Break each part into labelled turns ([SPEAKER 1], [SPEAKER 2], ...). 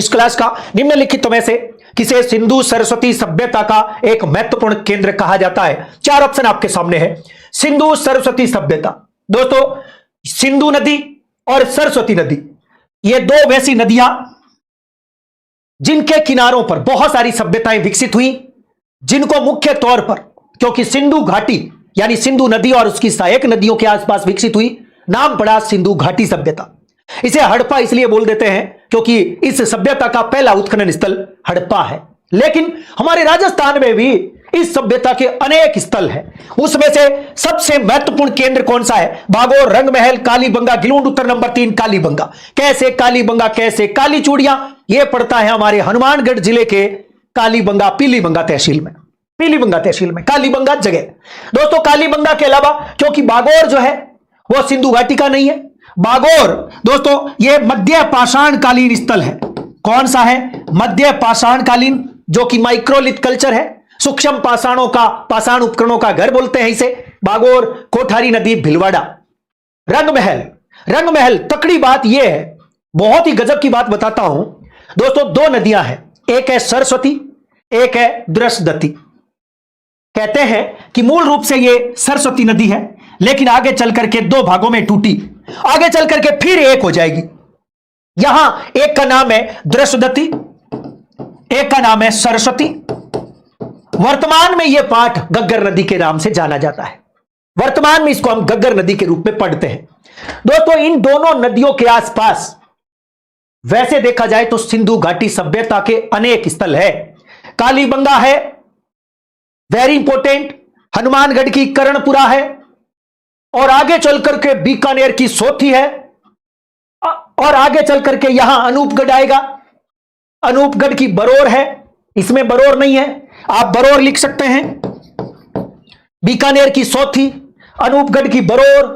[SPEAKER 1] इस क्लास का निम्नलिखित में से किसे सिंधु सरस्वती सभ्यता का एक महत्वपूर्ण केंद्र कहा जाता है? चार ऑप्शन आपके सामने है। सिंधु सरस्वती सभ्यता, दोस्तों सिंधु नदी और सरस्वती नदी ये दो वैसी नदियां जिनके किनारों पर बहुत सारी सभ्यताएं विकसित हुई, जिनको मुख्य तौर पर क्योंकि सिंधु घाटी यानी सिंधु नदी और उसकी सहायक नदियों के आसपास विकसित हुई, नाम पड़ा सिंधु घाटी सभ्यता। इसे हड़प्पा इसलिए बोल देते हैं क्योंकि इस सभ्यता का पहला उत्खनन स्थल हड़प्पा है। लेकिन हमारे राजस्थान में भी इस सभ्यता के अनेक स्थल हैं। उसमें से सबसे महत्वपूर्ण केंद्र कौन सा है? भागोर, रंगमहल, कालीबंगा, गिलूंड। उत्तर नंबर 3 कालीबंगा। कैसे कालीबंगा, कैसे काली चूड़ियां, यह पड़ता है हमारे हनुमानगढ़ जिले के कालीबंगा पीलीबंगा तहसील में। पीलीबंगा तहसील में कालीबंगा जगह। दोस्तों कालीबंगा के अलावा क्योंकि बागोर जो है वो सिंधु घाटी का नहीं है, बागोर दोस्तों यह मध्य पाषाणकालीन स्थल है। कौन सा है? मध्य पाषाणकालीन, जो कि माइक्रोलिथ कल्चर है। सूक्ष्म पाषाणों का, पाषाण उपकरणों का घर बोलते हैं इसे। बागोर, कोठारी नदी, भिलवाड़ा। रंगमहल, रंगमहल तकड़ी बात यह है, बहुत ही गजब की बात बताता हूं दोस्तों। दो नदियां हैं, एक है सरस्वती, एक है दृशदती। कहते हैं कि मूल रूप से यह सरस्वती नदी है, लेकिन आगे चल करके दो भागों में टूटी, आगे चल करके फिर एक हो जाएगी। यहां एक का नाम है दृशदती, एक का नाम है सरस्वती। वर्तमान में यह पाठ गग्गर नदी के नाम से जाना जाता है। वर्तमान में इसको हम गग्गर नदी के रूप में पढ़ते हैं। दोस्तों इन दोनों नदियों के आसपास वैसे देखा जाए तो सिंधु घाटी सभ्यता के अनेक स्थल है। कालीबंगा है, वेरी इंपॉर्टेंट। हनुमानगढ़ की कर्णपुरा है, और आगे चल करके बीकानेर की सोथी है, और आगे चल करके यहां अनूपगढ़ आएगा। अनूपगढ़ की बरोर है, इसमें बरोर नहीं है, आप बरोर लिख सकते हैं। बीकानेर की सोथी, अनूपगढ़ की बरोर,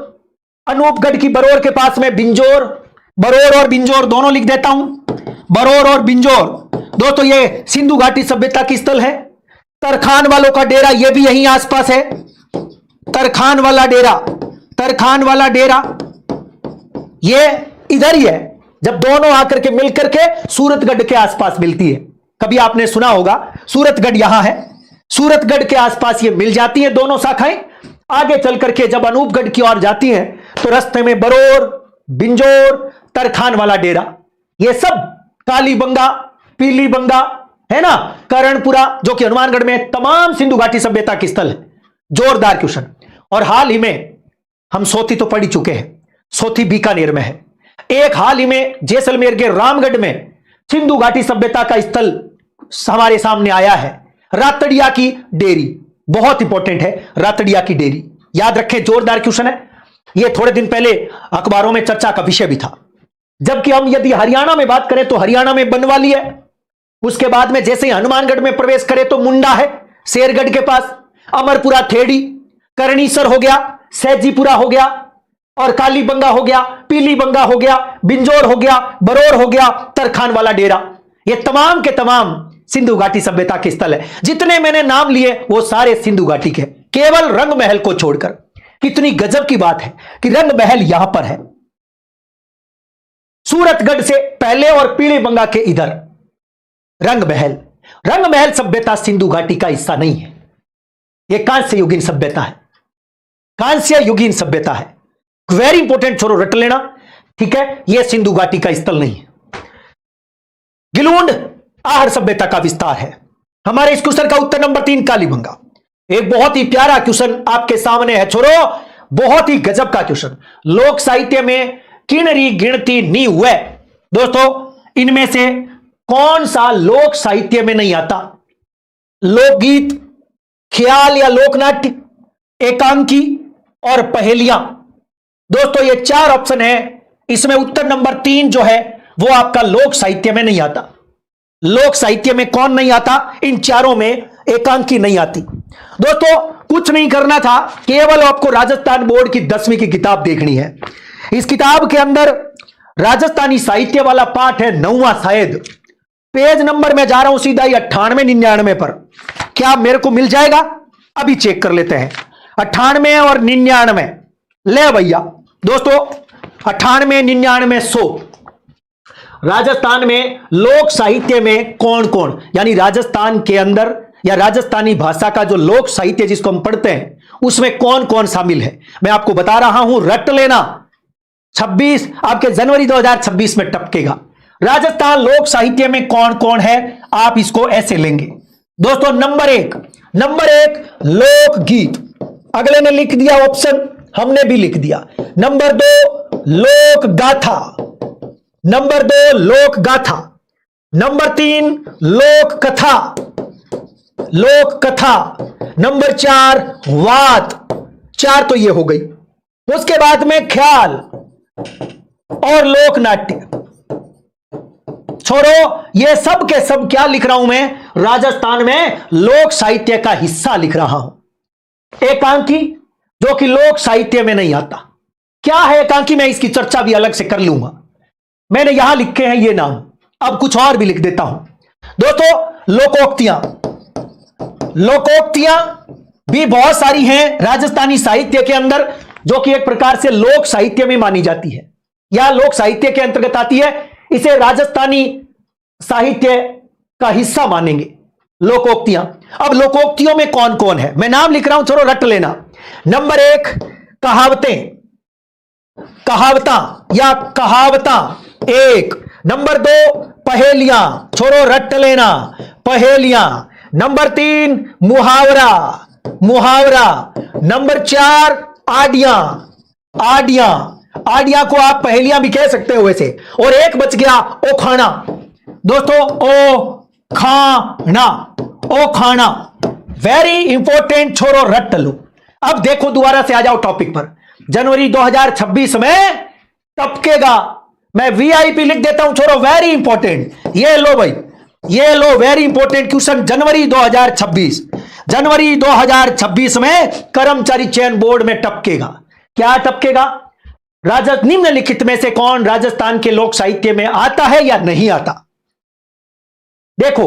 [SPEAKER 1] अनूपगढ़ की बरोर के पास में बिंजोर। बरोर और बिंजोर दोनों लिख देता हूं, बरोर और बिंजोर। दोस्तों ये सिंधु घाटी सभ्यता की स्थल है। तरखान वालों का डेरा ये भी यहीं आसपास है। तरखान वाला डेरा, तरखान वाला डेरा ये इधर ही है। जब दोनों आकर के मिलकर के सूरतगढ़ के आसपास मिलती है, कभी आपने सुना होगा सूरतगढ़ यहां है, सूरतगढ़ के आसपास ये मिल जाती है दोनों शाखाएं। आगे चल करके जब अनूपगढ़ की ओर जाती हैं तो रास्ते में बरोर, बिंजोर, तरखान वाला डेरा, ये सब कालीबंगा, पीलीबंगा है ना, कर्णपुरा, जो कि हनुमानगढ़ में तमाम सिंधु घाटी सभ्यता के स्थल है। जोरदार क्वेश्चन। और हाल ही में हम सोथी तो पढ़ ही चुके हैं, सोथी बीकानेर में है। एक हाल ही में जैसलमेर के रामगढ़ में सिंधु घाटी सभ्यता का स्थल हमारे सामने आया है, रातड़िया की डेरी। बहुत इंपॉर्टेंट है रातड़िया की डेरी, याद रखें, जोरदार क्वेश्चन है। यह थोड़े दिन पहले अखबारों में चर्चा का विषय भी था। जबकि हम यदि हरियाणा में बात करें तो हरियाणा में बनवाली है, उसके बाद में जैसे ही हनुमानगढ़ में प्रवेश करें तो मुंडा है शेरगढ़ के पास, अमरपुरा थेड़ी, करनीसर हो गया, सैजीपुरा हो गया, और कालीबंगा हो गया, पीलीबंगा हो गया, बिंजोर हो गया, बरोर हो गया, तरखान वाला डेरा। ये तमाम के तमाम सिंधु घाटी सभ्यता के स्थल है। जितने मैंने नाम लिए वो सारे सिंधु घाटी के, केवल रंगमहल को छोड़कर। कितनी गजब की बात है कि रंगमहल यहां पर है, सूरतगढ़ से पहले और पीलीबंगा के इधर रंगमहल। रंगमहल सभ्यता सिंधु घाटी का हिस्सा नहीं है, यह कांस्य युगीन सभ्यता है, कांस्य युगीन सभ्यता है। वेरी इंपॉर्टेंट, छोरो रट लेना, ठीक है। यह सिंधु घाटी का स्थल नहीं है। गिलूंड आहर सभ्यता का विस्तार है। हमारे इस क्वेश्चन का उत्तर नंबर 3 कालीबंगा। एक बहुत ही प्यारा क्वेश्चन आपके सामने है छोरो, बहुत ही गजब का क्वेश्चन। लोक साहित्य में किणरी गिनती नी हुए। दोस्तों इनमें से कौन सा लोक साहित्य में नहीं आता? लोकगीत, ख्याल या लोकनाट्य, एकांकी और पहेलियां। दोस्तों ये चार ऑप्शन है, इसमें उत्तर नंबर 3 जो है वो आपका लोक साहित्य में नहीं आता। लोक साहित्य में कौन नहीं आता? इन चारों में एकांकी नहीं आती। दोस्तों कुछ नहीं करना था, केवल आपको राजस्थान बोर्ड की 10वीं की किताब देखनी है। इस किताब के अंदर राजस्थानी साहित्य वाला पाठ है 9वां शायद, पेज नंबर में जा रहा हूं सीधा ही 98-99 पर। क्या मेरे को मिल जाएगा? अभी चेक कर लेते हैं। 98 और 99 ले भैया। दोस्तों 98, 99, 100 राजस्थान में लोक साहित्य में कौन कौन, यानी राजस्थान के अंदर या राजस्थानी भाषा का जो लोक साहित्य जिसको हम पढ़ते हैं उसमें कौन कौन शामिल है, मैं आपको बता रहा हूं, रट लेना। 26 आपके जनवरी 2026 में टपकेगा। राजस्थान लोक साहित्य में कौन कौन है, आप इसको ऐसे लेंगे दोस्तों। नंबर एक लोकगीत, अगले ने लिख दिया ऑप्शन, हमने भी लिख दिया। नंबर 2 लोक गाथा, नंबर 2 लोक गाथा। नंबर 3 लोक कथा, लोक कथा। नंबर 4 वात, 4 तो ये हो गई। उसके बाद में ख्याल और लोक नाट्य। छोड़ो, ये सब के सब क्या लिख रहा हूं मैं, राजस्थान में लोक साहित्य का हिस्सा लिख रहा हूं। एकांकी जो कि लोक साहित्य में नहीं आता, क्या है एकांकी, मैं इसकी चर्चा भी अलग से कर लूंगा। मैंने यहां लिखे हैं ये नाम, अब कुछ और भी लिख देता हूं दोस्तों। लोकोक्तियां, लोकोक्तियां भी बहुत सारी हैं राजस्थानी साहित्य के अंदर, जो कि एक प्रकार से लोक साहित्य में मानी जाती है या लोक साहित्य के अंतर्गत आती है। इसे राजस्थानी साहित्य का हिस्सा मानेंगे लोकोक्तियां। अब लोकोक्तियों में कौन कौन है, मैं नाम लिख रहा हूं, चलो रट लेना। नंबर 1 कहावतें, कहावतां या कहावतां 1। नंबर 2 पहेलियां, छोड़ो रट लेना, पहेलियां। नंबर 3 मुहावरा, मुहावरा। नंबर 4 आडियां, आडियां, आडियां को आप पहेलियां भी कह सकते हो वैसे। और एक बच गया ओखाना दोस्तों, ओ खाना, ओ खाना, वेरी इंपॉर्टेंट, छोड़ो रट लो। अब देखो दोबारा से आ जाओ टॉपिक पर। जनवरी 2026 में टपकेगा, मैं वीआईपी लिख देता हूं, छोड़ो वेरी इंपॉर्टेंट। ये लो भाई, ये लो वेरी इंपॉर्टेंट क्वेश्चन। जनवरी 2026, जनवरी 2026 में कर्मचारी चयन बोर्ड में टपकेगा। क्या टपकेगा, निम्नलिखित में से कौन राजस्थान के लोक साहित्य में आता है या नहीं आता। देखो,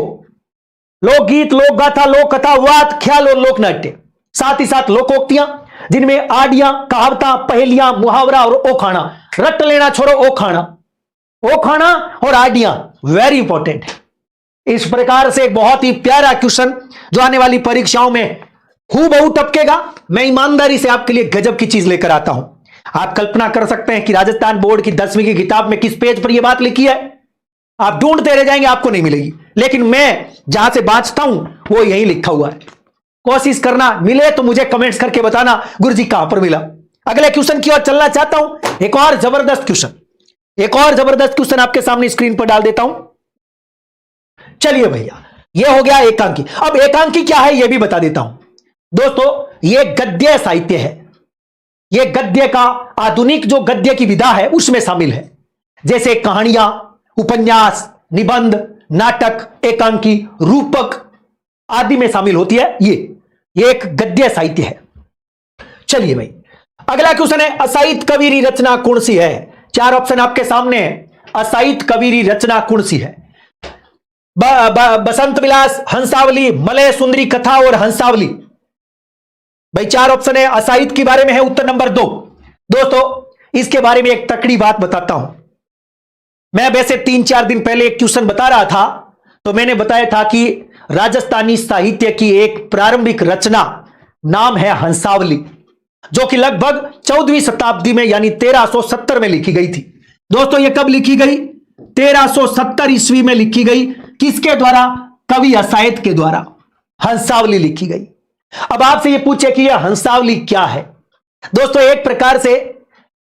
[SPEAKER 1] लोकगीत, लोक गाथा, लोक कथा, वात, ख्याल और लोक नाट्य, साथ ही साथ लोकोक्तियां जिनमें आडियां, कहावतां, पहेलियां, मुहावरा और ओखाना। रट लेना, छोड़ो ओखाना, ओखाना और आडियां वेरी इंपॉर्टेंट है। इस प्रकार से एक बहुत ही प्यारा क्वेश्चन जो आने वाली परीक्षाओं में हूबहू टपकेगा। मैं ईमानदारी से आपके लिए गजब की चीज लेकर आता हूं। आप कल्पना कर सकते हैं कि राजस्थान बोर्ड की 10वीं की किताब में किस पेज पर यह बात लिखी है। आप ढूंढते रह जाएंगे, आपको नहीं मिलेगी, लेकिन मैं जहां से बांचता हूं वो यहीं लिखा हुआ है। कोशिश करना, मिले तो मुझे कमेंट्स करके बताना गुरुजी कहां पर मिला। अगले क्वेश्चन की ओर चलना चाहता हूं। एक और जबरदस्त क्वेश्चन, एक और जबरदस्त क्वेश्चन आपके सामने स्क्रीन पर डाल देता हूं। चलिए भैया, यह हो गया एकांकी। अब एकांकी क्या है यह भी बता देता हूं दोस्तों। यह गद्य साहित्य है, यह गद्य का आधुनिक जो गद्य की विधा है उसमें शामिल है। जैसे कहानियां, उपन्यास, निबंध, नाटक, एकांकी, रूपक आदि में शामिल होती है। ये एक गद्य साहित्य है। चलिए भाई, अगला क्वेश्चन है असाहित्य कबीरी रचना कौन सी है। 4 ऑप्शन आपके सामने है। असाहित्य कबीरी रचना कौन सी है। बसंत विलास, हंसावली, मलय सुंदरी कथा और हंसावली। भाई 4 ऑप्शन है, असाहित्य के बारे में है उत्तर नंबर 2। दोस्तों इसके बारे में एक तकड़ी बात बताता हूं। मैं वैसे 3-4 दिन पहले एक क्वेश्चन बता रहा था, तो मैंने बताया था कि राजस्थानी साहित्य की एक प्रारंभिक रचना नाम है हंसावली, जो कि लगभग 14वीं शताब्दी में यानी 1370 में लिखी गई थी। दोस्तों ये कब लिखी गई, 1370 ईस्वी में लिखी गई। किसके द्वारा, कवि असाहित्य के द्वारा हंसावली लिखी गई। अब आपसे ये पूछे कि यह हंसावली क्या है। दोस्तों एक प्रकार से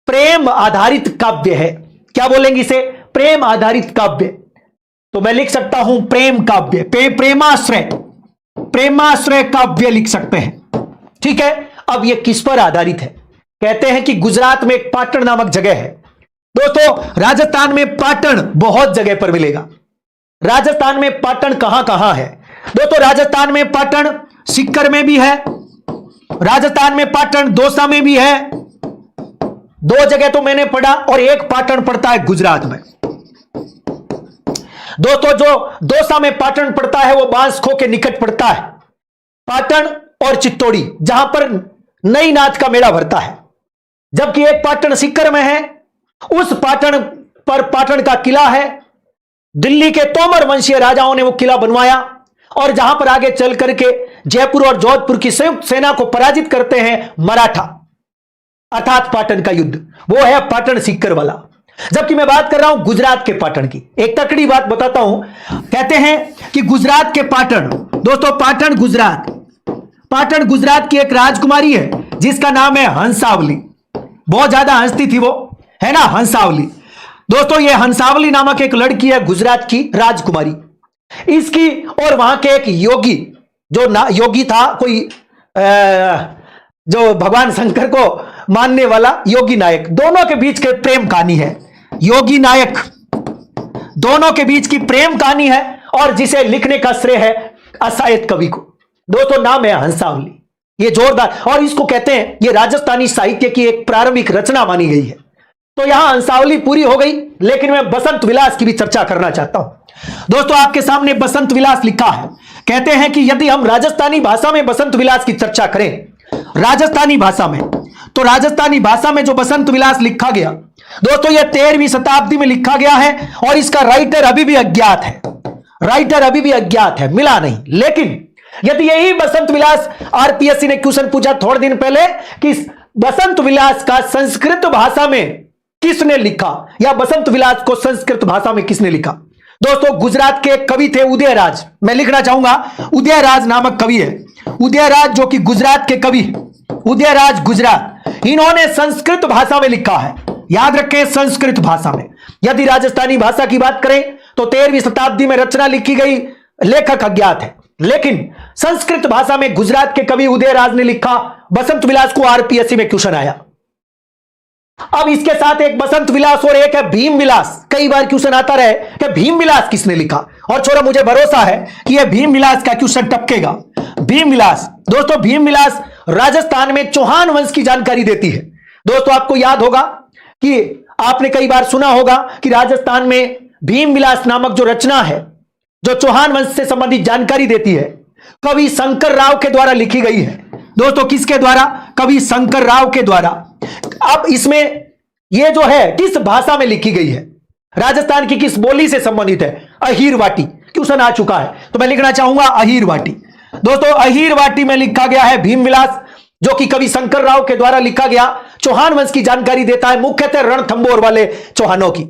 [SPEAKER 1] प्रेम आधारित काव्य है। क्या बोलेंगे इसे, प्रेम आधारित काव्य। तो मैं लिख सकता हूं प्रेम काव्य, प्रेमाश्रय, प्रेमाश्रय काव्य लिख सकते हैं। ठीक है, अब यह किस पर आधारित है। कहते हैं कि गुजरात में एक पाटन नामक जगह है। दोस्तों राजस्थान में पाटन बहुत जगह पर मिलेगा। राजस्थान में पाटन कहां कहां है। दोस्तों राजस्थान में पाटन सीकर में भी है, राजस्थान में पाटन दौसा में भी है। 2 जगह तो मैंने पढ़ा, और एक पाटन पड़ता है गुजरात में। दोस्तों जो दौसा में पाटन पड़ता है वो बांसखो के निकट पड़ता है। पाटन और चित्तौड़ी जहां पर नई नाच का मेला भरता है। जबकि एक पाटन सीकर में है, उस पाटन पर पाटन का किला है, दिल्ली के तोमर वंशीय राजाओं ने वो किला बनवाया और जहां पर आगे चल करके जयपुर और जोधपुर की संयुक्त सेना को पराजित करते हैं मराठा, अर्थात पाटन का युद्ध। वो है पाटन सीकर वाला। जबकि मैं बात कर रहा हूं गुजरात के पाटन की। एक तकड़ी बात बताता हूं, कहते हैं कि गुजरात के पाटन, दोस्तों पाटन गुजरात की एक राजकुमारी है जिसका नाम है हंसावली। बहुत ज्यादा हंसती थी वो, है ना, हंसावली। दोस्तों ये हंसावली नामक एक लड़की है गुजरात की राजकुमारी। इसकी और वहां के एक योगी, जो योगी था कोई जो भगवान शंकर को मानने वाला योगी नायक, दोनों के बीच के प्रेम कहानी है। योगी नायक दोनों के बीच की प्रेम कहानी है और जिसे लिखने का श्रेय है असायत कवि को। दोस्तों नाम है हंसावली। ये जोरदार, और इसको कहते हैं, ये राजस्थानी साहित्य की एक प्रारंभिक रचना मानी गई है। तो यहां हंसावली पूरी हो गई, लेकिन मैं बसंत विलास की भी चर्चा करना चाहता हूं। दोस्तों आपके सामने बसंत विलास लिखा है। कहते हैं कि यदि हम राजस्थानी भाषा में बसंत विलास की चर्चा करें, राजस्थानी भाषा में, तो राजस्थानी भाषा में जो बसंत विलास लिखा गया, दोस्तों यह 13वीं शताब्दी में लिखा गया है और इसका राइटर अभी भी अज्ञात है, मिला नहीं। लेकिन यदि यही बसंत विलास, आरपीएससी ने क्वेश्चन पूछा थोड़े दिन पहले कि बसंत विलास का संस्कृत भाषा में किसने लिखा, या बसंत विलास को संस्कृत भाषा में किसने लिखा। दोस्तों गुजरात के एक कवि थे उदयराज, मैं लिखना चाहूंगा, उदयराज नामक कवि है। उदयराज जो कि गुजरात के कवि, उदयराज गुजरात, इन्होंने संस्कृत भाषा में लिखा है। याद रखें, संस्कृत भाषा में। यदि राजस्थानी भाषा की बात करें तो 13वीं शताब्दी में रचना लिखी गई, लेखक अज्ञात है। लेकिन संस्कृत भाषा में गुजरात के कवि उदयराज ने लिखा बसंत विलास को। आरपीएससी में क्वेश्चन आया। अब इसके साथ एक बसंत विलास और एक है भीम विलास। कई बार क्वेश्चन आता रहे कि भीम विलास किसने लिखा, और छोरा मुझे भरोसा है कि यह भीम विलास का क्वेश्चन टपकेगा। भीम विलास, दोस्तों भीम विलास राजस्थान में चौहान वंश की जानकारी देती है। दोस्तों आपको याद होगा कि आपने कई बार सुना होगा कि राजस्थान में भीम विलास नामक जो रचना है, जो चौहान वंश से संबंधित जानकारी देती है, कवि शंकर राव के द्वारा लिखी गई है। दोस्तों किसके द्वारा? कवि शंकर राव के द्वारा। अब इसमें यह जो है किस भाषा में लिखी गई है, राजस्थान की किस बोली से संबंधित है? अहीरवाटी। क्वेश्चन आ चुका है तो मैं लिखना चाहूंगा अहीरवाटी। दोस्तों अहीरवाटी में लिखा गया है भीम विलास, जो कि कवि शंकर राव के द्वारा लिखा गया, चौहान वंश की जानकारी देता है, मुख्यतः रणथंबोर वाले चौहानों की,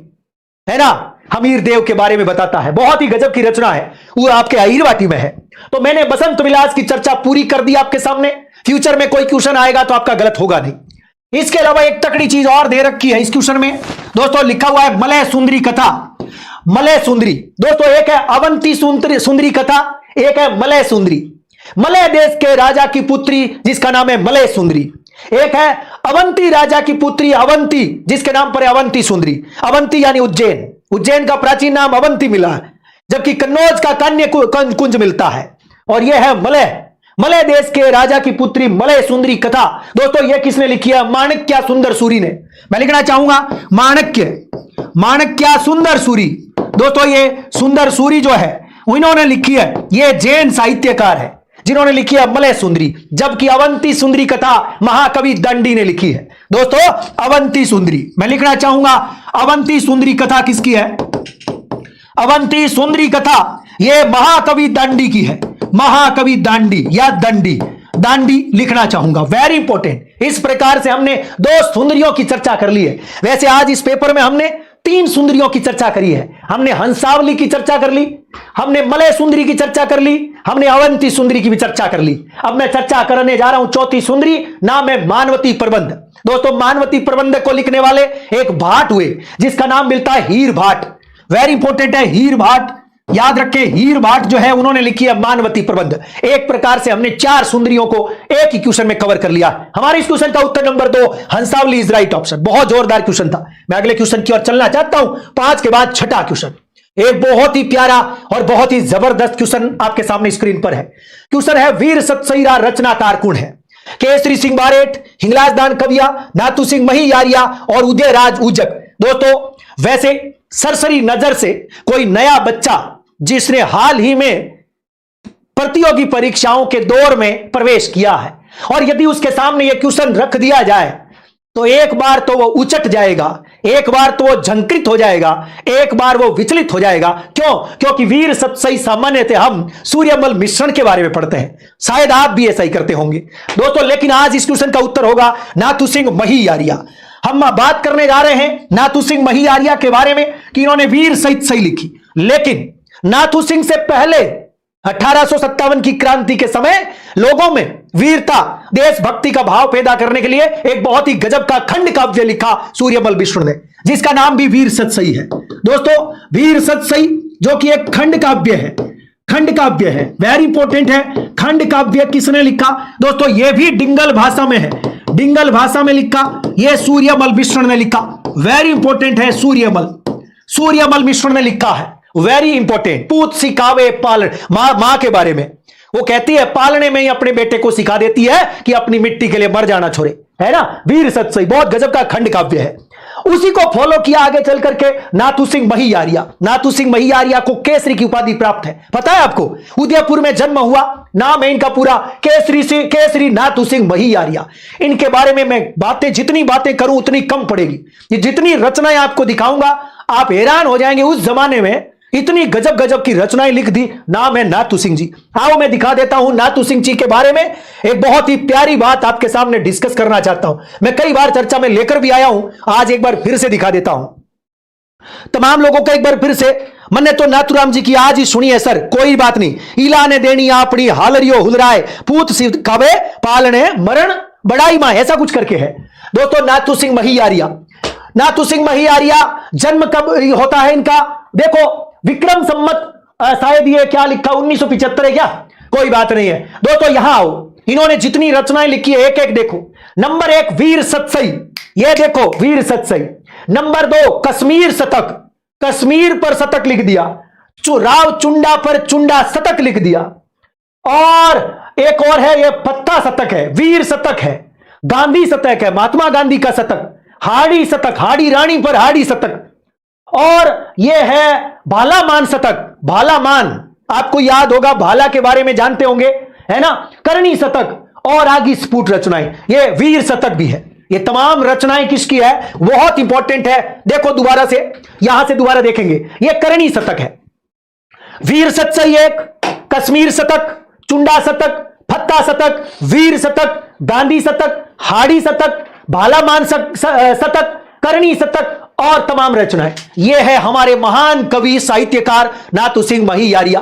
[SPEAKER 1] है ना, हमीर देव के बारे में बताता है। बहुत ही गजब की रचना है, वो आपके अहीरवाटी में है। तो मैंने बसंत विलास की चर्चा पूरी कर दी आपके सामने। फ्यूचर में कोई क्वेश्चन आएगा तो आपका गलत होगा नहीं। इसके अलावा एक तकड़ी चीज और दे रखी है इस क्वेश्चन में। दोस्तों लिखा हुआ है मलय सुंदरी कथा। मलय सुंदरी, दोस्तों एक है अवंती सुंदरी कथा, एक है मलय सुंदरी। मलय देश के राजा की पुत्री जिसका नाम है मलय सुंदरी, एक है अवंती राजा की पुत्री अवंती जिसके नाम पर है अवंती सुंदरी। अवंती यानी उज्जैन, उज्जैन का प्राचीन नाम अवंती मिला है, जबकि कन्नौज का कन्या कुंज मिलता है। और यह है मलय देश के राजा की पुत्री मलय सुंदरी कथा। दोस्तों यह किसने लिखी है? माणक्य सुंदर सूरी ने। मैं लिखना चाहूंगा माणक्य सुंदर सूरी। दोस्तों ये सुंदर सूरी जो है इन्होंने लिखी है, ये जैन साहित्यकार है जिन्होंने लिखी है मलय सुंदरी, जबकि अवंती सुंदरी कथा महाकवि दंडी ने लिखी है। दोस्तों अवंती सुंदरी, मैं लिखना चाहूंगा अवंती सुंदरी कथा किसकी है? अवंती सुंदरी कथा ये महाकवि दांडी की है, महाकवि दांडी या दांडी लिखना चाहूंगा, वेरी इंपॉर्टेंट। इस प्रकार से हमने 2 सुंदरियों की चर्चा कर ली है। वैसे आज इस पेपर में हमने 3 सुंदरियों की चर्चा करी है। हमने हंसावली की चर्चा कर ली, हमने मलय सुंदरी की चर्चा कर ली, हमने अवंती सुंदरी की भी चर्चा कर ली। अब मैं चर्चा करने जा रहा हूं 4थी सुंदरी, नाम है मानवती प्रबंध। दोस्तों मानवती प्रबंध को लिखने वाले एक भाट हुए जिसका नाम मिलता है हीर भाट। वेरी इंपॉर्टेंट है हीर भाट, याद रखें हीर भाट जो है उन्होंने लिखी है मानवती प्रबंध। एक प्रकार से हमने 4 सुंदरियों को एक ही क्वेश्चन में कवर कर लिया। हमारे इस क्वेश्चन का उत्तर नंबर 2 हंसावली इज राइट ऑप्शन। बहुत जोरदार क्वेश्चन था। मैं अगले क्वेश्चन की ओर चलना चाहता हूं। 5 के बाद 6ठा क्वेश्चन, एक बहुत ही प्यारा और बहुत ही जबरदस्त क्वेश्चन आपके सामने स्क्रीन पर है। क्वेश्चन है वीर सतसईरा रचनाकार कौन है? केसरी सिंह बारेट, हिंगलाज दान कविया, नाथू सिंह महियारिया और उदयराज उजक। दोस्तों वैसे सरसरी नजर से कोई नया बच्चा जिसने हाल ही में प्रतियोगी परीक्षाओं के दौर में प्रवेश किया है और यदि उसके सामने यह क्वेश्चन रख दिया जाए तो एक बार तो वो उचट जाएगा, एक बार तो वो झंकृत हो जाएगा, एक बार वो विचलित हो जाएगा। क्यों? क्योंकि वीर सतसई सामान्यतः हम सूर्यमल मिश्रण के बारे में पढ़ते हैं, शायद आप भी ऐसा ही करते होंगे दोस्तों। लेकिन आज इस क्वेश्चन का उत्तर होगा नाथू सिंह महियारिया। हम बात करने जा रहे हैं नाथू सिंह महियारिया के बारे में कि इन्होंने वीर सतसई लिखी। लेकिन नाथू सिंह से पहले 1857 की क्रांति के समय लोगों में वीरता, देशभक्ति का भाव पैदा करने के लिए एक बहुत ही गजब का खंड काव्य लिखा सूर्यमल मिश्र ने, जिसका नाम भी वीर सतसई है दोस्तों। वीर सतसई जो कि एक खंड काव्य है, खंड काव्य है, वेरी इंपॉर्टेंट है। खंड काव्य किसने लिखा दोस्तों? यह भी डिंगल भाषा में है, डिंगल भाषा में लिखा, यह सूर्यमल मिश्र ने लिखा। वेरी इंपॉर्टेंट है, सूर्यमल मिश्र ने लिखा है, वेरी इंपॉर्टेंट। पूत सिखावे पालन, मां के बारे में वो कहती है पालने में ही अपने बेटे को सिखा देती है कि अपनी मिट्टी के लिए मर जाना छोड़े, है ना। वीर सतसई बहुत गजब का खंड काव्य है। उसी को फॉलो किया आगे चल करके नाथू सिंह महियारिया। नाथू सिंह महियारिया को केसरी की उपाधि प्राप्त है, पता है आपको? उदयपुर में जन्म हुआ, नाम है इनका पूरा केसरी नाथू सिंह महियारिया। इनके बारे में मैं जितनी बातें करूं उतनी कम पड़ेगी। ये जितनी रचनाएं आपको दिखाऊंगा आप हैरान हो जाएंगे। उस जमाने में इतनी गजब गजब की रचनाएं लिख दी। नाम है नाथू सिंह जी। आओ मैं दिखा देता हूं नाथू सिंह जी के बारे में। एक बहुत ही प्यारी बात आपके सामने डिस्कस करना चाहता हूं, मैं कई बार चर्चा में लेकर भी आया हूं, आज एक बार फिर से दिखा देता हूं तमाम लोगों को। एक बार फिर से मन्ने तो नाथूराम जी की आज ही सुनी है सर, कोई बात नहीं। ईला ने देनी अपनी हालरियो हुलराए, पूत सिखावे पालने मरण बड़ाई मां, ऐसा कुछ करके है दोस्तों। नाथू सिंह महियारिया, नाथू सिंह महियारिया जन्म कब होता है इनका? देखो विक्रम संमत शायद ये क्या लिखा 1975 है क्या, कोई बात नहीं है दोस्तों। यहां आओ, इन्होंने जितनी रचनाएं लिखी है एक एक देखो। नंबर 1 वीर सतसई, ये देखो वीर सतसई। नंबर 2 कश्मीर शतक, कश्मीर पर शतक लिख दिया। राव चुंडा पर चुंडा शतक लिख दिया। और एक और है, ये पत्ता शतक है, वीर शतक है, गांधी शतक है, महात्मा गांधी का शतक, हाड़ी शतक, हाड़ी रानी पर हाड़ी शतक। और यह है भालामान शतक, भालामान आपको याद होगा, भाला के बारे में जानते होंगे, है ना। करणी शतक और आगे स्फुट रचनाएं, ये वीर शतक भी है। ये तमाम रचनाएं किसकी है? बहुत इंपॉर्टेंट है। देखो दोबारा से, यहां से दोबारा देखेंगे, ये करणी शतक है। वीर सतसई एक, कश्मीर शतक, चुंडा शतक, फत्ता शतक, वीर शतक, गांधी शतक, हाड़ी शतक, भालामान शतक, करणी शतक और तमाम रचनाएं। यह है हमारे महान कवि साहित्यकार नाथू सिंह महियारिया।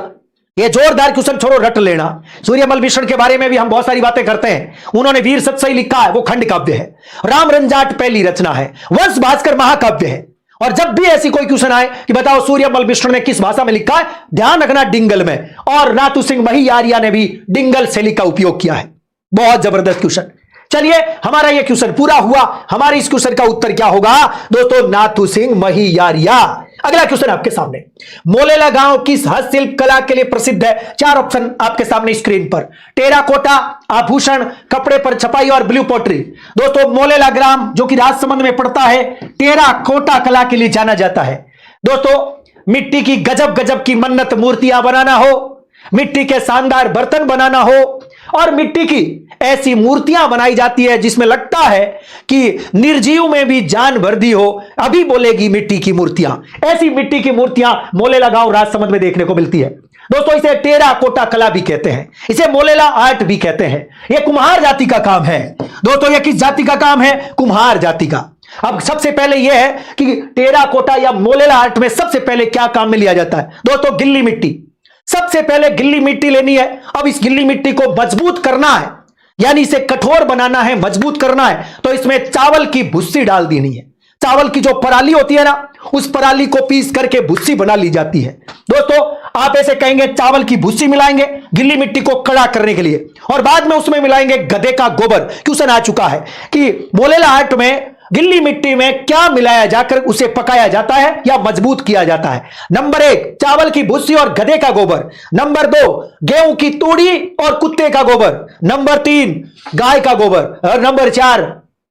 [SPEAKER 1] ये जोरदार क्वेश्चन छोड़ो, रट लेना। सूर्यमल मिश्र के बारे में भी हम बहुत सारी बातें करते हैं। उन्होंने वीर सतसई लिखा है, वो खंड काव्य है। राम रंजाट पहली रचना है, वंश भास्कर महाकाव्य है। और जब भी ऐसी कोई क्वेश्चन आए कि बताओ सूर्यमल मिश्र ने किस भाषा में लिखा है, ध्यान रखना डिंगल में। और नाथू सिंह महियारिया ने भी डिंगल शैली का उपयोग किया है। बहुत जबरदस्त क्वेश्चन। चलिए हमारा यह क्वेश्चन पूरा हुआ। हमारे इस क्वेश्चन का उत्तर क्या होगा दोस्तों? नाथू सिंह महियारिया। अगला क्वेश्चन आपके सामने, मोलेला गांव किस हस्तशिल्प कला के लिए प्रसिद्ध है? 4 ऑप्शन आपके सामने स्क्रीन पर, टेराकोटा, आभूषण, कपड़े पर छपाई और ब्लू पोट्री। दोस्तों मोलेला ग्राम जो कि राजसमंद में पड़ता है, टेराकोटा कला के लिए जाना जाता है। दोस्तों मिट्टी की गजब गजब की मन्नत मूर्तियां बनाना हो, मिट्टी के शानदार बर्तन बनाना हो, और मिट्टी की ऐसी मूर्तियां बनाई जाती है जिसमें लगता है कि निर्जीव में भी जान भर दी हो, अभी बोलेगी मिट्टी की मूर्तियां। ऐसी मिट्टी की मूर्तियां मोलेला गांव राजसमंद में देखने को मिलती है दोस्तों। इसे टेराकोटा कला भी कहते हैं, इसे मोलेला आर्ट भी कहते हैं। यह कुम्हार जाति का काम है दोस्तों। यह किस जाति का काम है? कुम्हार जाति का। अब सबसे पहले यह है कि टेराकोटा या मोलेला आर्ट में सबसे पहले क्या काम में लिया जाता है दोस्तों? गिल्ली मिट्टी। सबसे पहले गिल्ली मिट्टी लेनी है। अब इस गिल्ली मिट्टी को मजबूत करना है, यानी इसे कठोर बनाना है, मजबूत करना है, तो इसमें चावल की भुस्सी डाल देनी है। चावल की जो पराली होती है ना, उस पराली को पीस करके भुस्सी बना ली जाती है। दोस्तों आप ऐसे कहेंगे चावल की भुस्सी मिलाएंगे गिल्ली मिट्टी को कड़ा करने के लिए, और बाद में उसमें मिलाएंगे गधे का गोबर। क्वेश्चन आ चुका है कि मोलेला आर्ट में गिल्ली मिट्टी में क्या मिलाया जाकर उसे पकाया जाता है या मजबूत किया जाता है? नंबर 1 चावल की भुस्सी और गधे का गोबर। नंबर 2 गेहूं की तूड़ी और कुत्ते का गोबर। नंबर 3 गाय का गोबर। और नंबर 4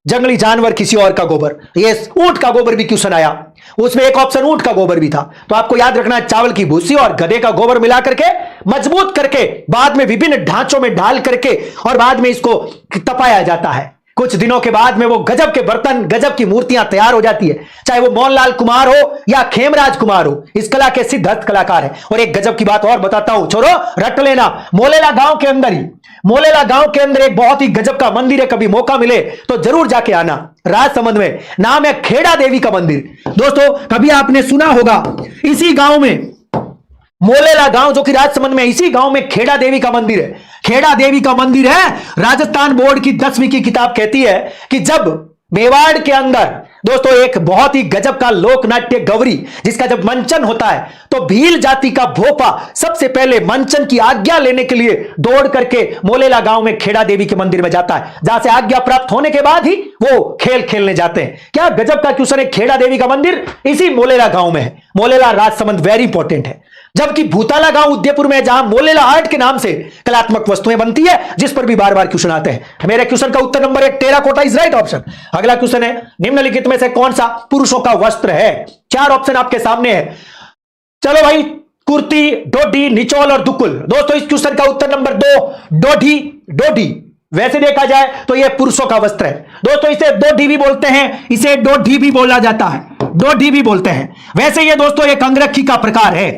[SPEAKER 1] जंगली जानवर किसी और का गोबर। ये ऊंट का गोबर भी क्वेश्चन आया, उसमें एक ऑप्शन ऊंट का गोबर भी था। तो आपको याद रखना है चावल की भूसी और गधे का गोबर मिला करके मजबूत करके बाद में विभिन्न ढांचों में डाल करके और बाद में इसको तपाया जाता है। कुछ दिनों के बाद में वो गजब के बर्तन, गजब की मूर्तियां तैयार हो जाती है। चाहे वो मोहनलाल कुमार हो या खेमराज कुमार हो, इस कला के सिद्ध हस्त कलाकार है। और एक गजब की बात और बताता हूं, छोरो रट लेना, मोलेला गांव के अंदर ही, मोलेला गांव के अंदर एक बहुत ही गजब का मंदिर है। कभी मौका मिले तो जरूर जाके आना, राजसमंद में, नाम है खेड़ा देवी का मंदिर। दोस्तों कभी आपने सुना होगा, इसी गांव में, मोलेला गांव जो कि राजसमंद में, इसी गांव में खेड़ा देवी का मंदिर है। खेड़ा देवी का मंदिर है। राजस्थान बोर्ड की 10वीं की किताब कहती है कि जब मेवाड़ के अंदर दोस्तों एक बहुत ही गजब का लोक नाट्य गौरी, जिसका जब मंचन होता है तो भील जाति का भोपा सबसे पहले मंचन की आज्ञा लेने के लिए दौड़ करके मोलेला गांव में खेड़ा देवी के मंदिर में जाता है, जहां से आज्ञा प्राप्त होने के बाद ही वो खेल खेलने जाते हैं। क्या गजब का क्वेश्चन है। खेड़ा देवी का मंदिर इसी मोलेला गांव में है। मोलेला राजसमंद वेरी इंपॉर्टेंट है। जबकि भूताला गांव उदयपुर में, जहां मोलेला आर्ट के नाम से कलात्मक वस्तुएं बनती है, जिस पर भी बार बार क्वेश्चन आते हैं। मेरे क्वेश्चन का उत्तर number 1 terracotta is right option. अगला क्वेश्चन है, निम्नलिखित में से कौन सा पुरुषों का वस्त्र है? 4 ऑप्शन आपके सामने है। चलो भाई, कुर्ती, डोडी, निचोल और दुकुल। दोस्तों इस क्वेश्चन का उत्तर नंबर 2 डोडी। डोडी वैसे देखा जाए तो यह पुरुषों का वस्त्र है। दोस्तों इसे डोडी भी बोलते हैं, इसे डोडी भी बोला जाता है, डोडी भी बोलते हैं। वैसे ये दोस्तों एक अंगरखी का प्रकार है।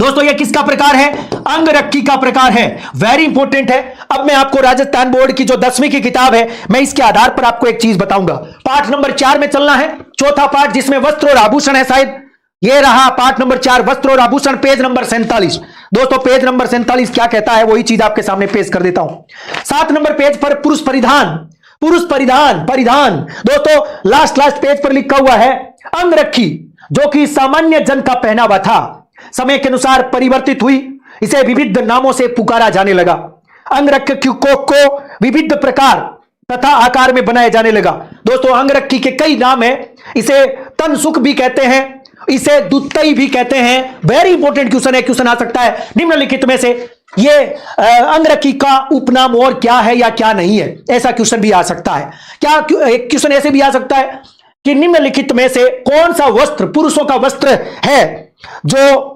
[SPEAKER 1] दोस्तों ये किसका प्रकार है? अंगरखी का प्रकार है। वेरी इंपॉर्टेंट है। अब मैं आपको राजस्थान बोर्ड की जो 10वीं की किताब है, मैं इसके आधार पर आपको एक चीज बताऊंगा। पाठ नंबर 4 में चलना है, चौथा पाठ जिसमें वस्त्र और आभूषण है, शायद ये रहा पाठ नंबर 4, वस्त्र और आभूषण, पेज नंबर 47। दोस्तों पेज नंबर 47 क्या कहता है, वही चीज आपके सामने पेश कर देता हूं। 7 नंबर पेज पर पुरुष परिधान, पुरुष परिधान, परिधान। दोस्तों लास्ट पेज पर लिखा हुआ है अंगरखी, जो कि सामान्य जन का पहनावा था, समय के अनुसार परिवर्तित हुई, इसे विविध नामों से पुकारा जाने लगा। अंगरखी को विविध प्रकार तथा आकार में बनाया जाने लगा। दोस्तों अंगरखी के कई नाम हैं। इसे तनसुख भी कहते हैं, इसे दुत्तई भी कहते हैं। वेरी इंपॉर्टेंट क्वेश्चन है, क्वेश्चन आ सकता है निम्नलिखित में से ये अंगरखी का उपनाम और क्या है या क्या नहीं है, ऐसा क्वेश्चन भी आ सकता है। क्या एक क्वेश्चन ऐसे भी आ सकता है कि निम्नलिखित में से कौन सा वस्त्र पुरुषों का वस्त्र है जो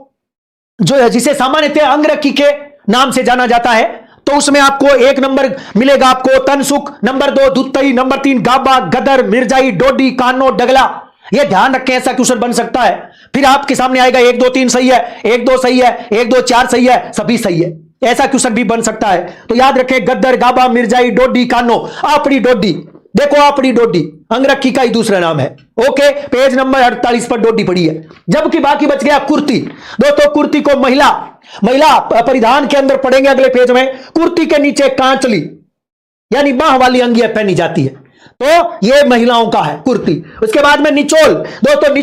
[SPEAKER 1] जिसे सामान्यतः अंगरखी के नाम से जाना जाता है? तो उसमें आपको 1 नंबर मिलेगा आपको तनसुख, नंबर 2 दुत्तई, नंबर 3 गाबा, गदर, मिर्जाई, डोडी, कानो, डगला। यह ध्यान रखें, ऐसा क्वेश्चन बन सकता है। फिर आपके सामने आएगा 1 2 3 सही है, 1 2 सही है, 1 2 4 सही है, सभी सही है, ऐसा क्वेश्चन भी बन सकता है। तो याद रखें, गद्दर, गाबा, मिर्जाई, डोडी, कानो, आपड़ी डोडी। देखो आपड़ी डोडी अंगरखी का ही दूसरा नाम है। ओके, पेज नंबर 48 पर डोडी पड़ी है। जबकि बाकी बच गया कुर्ती। दोस्तों कुर्ती को महिला परिधान के अंदर पढ़ेंगे अगले पेज में। कुर्ती के नीचे कांचली यानी बाह वाली अंगियां पहनी जाती है, तो यह महिलाओं का है कुर्ती। उसके बाद में निचोल। दोस्तों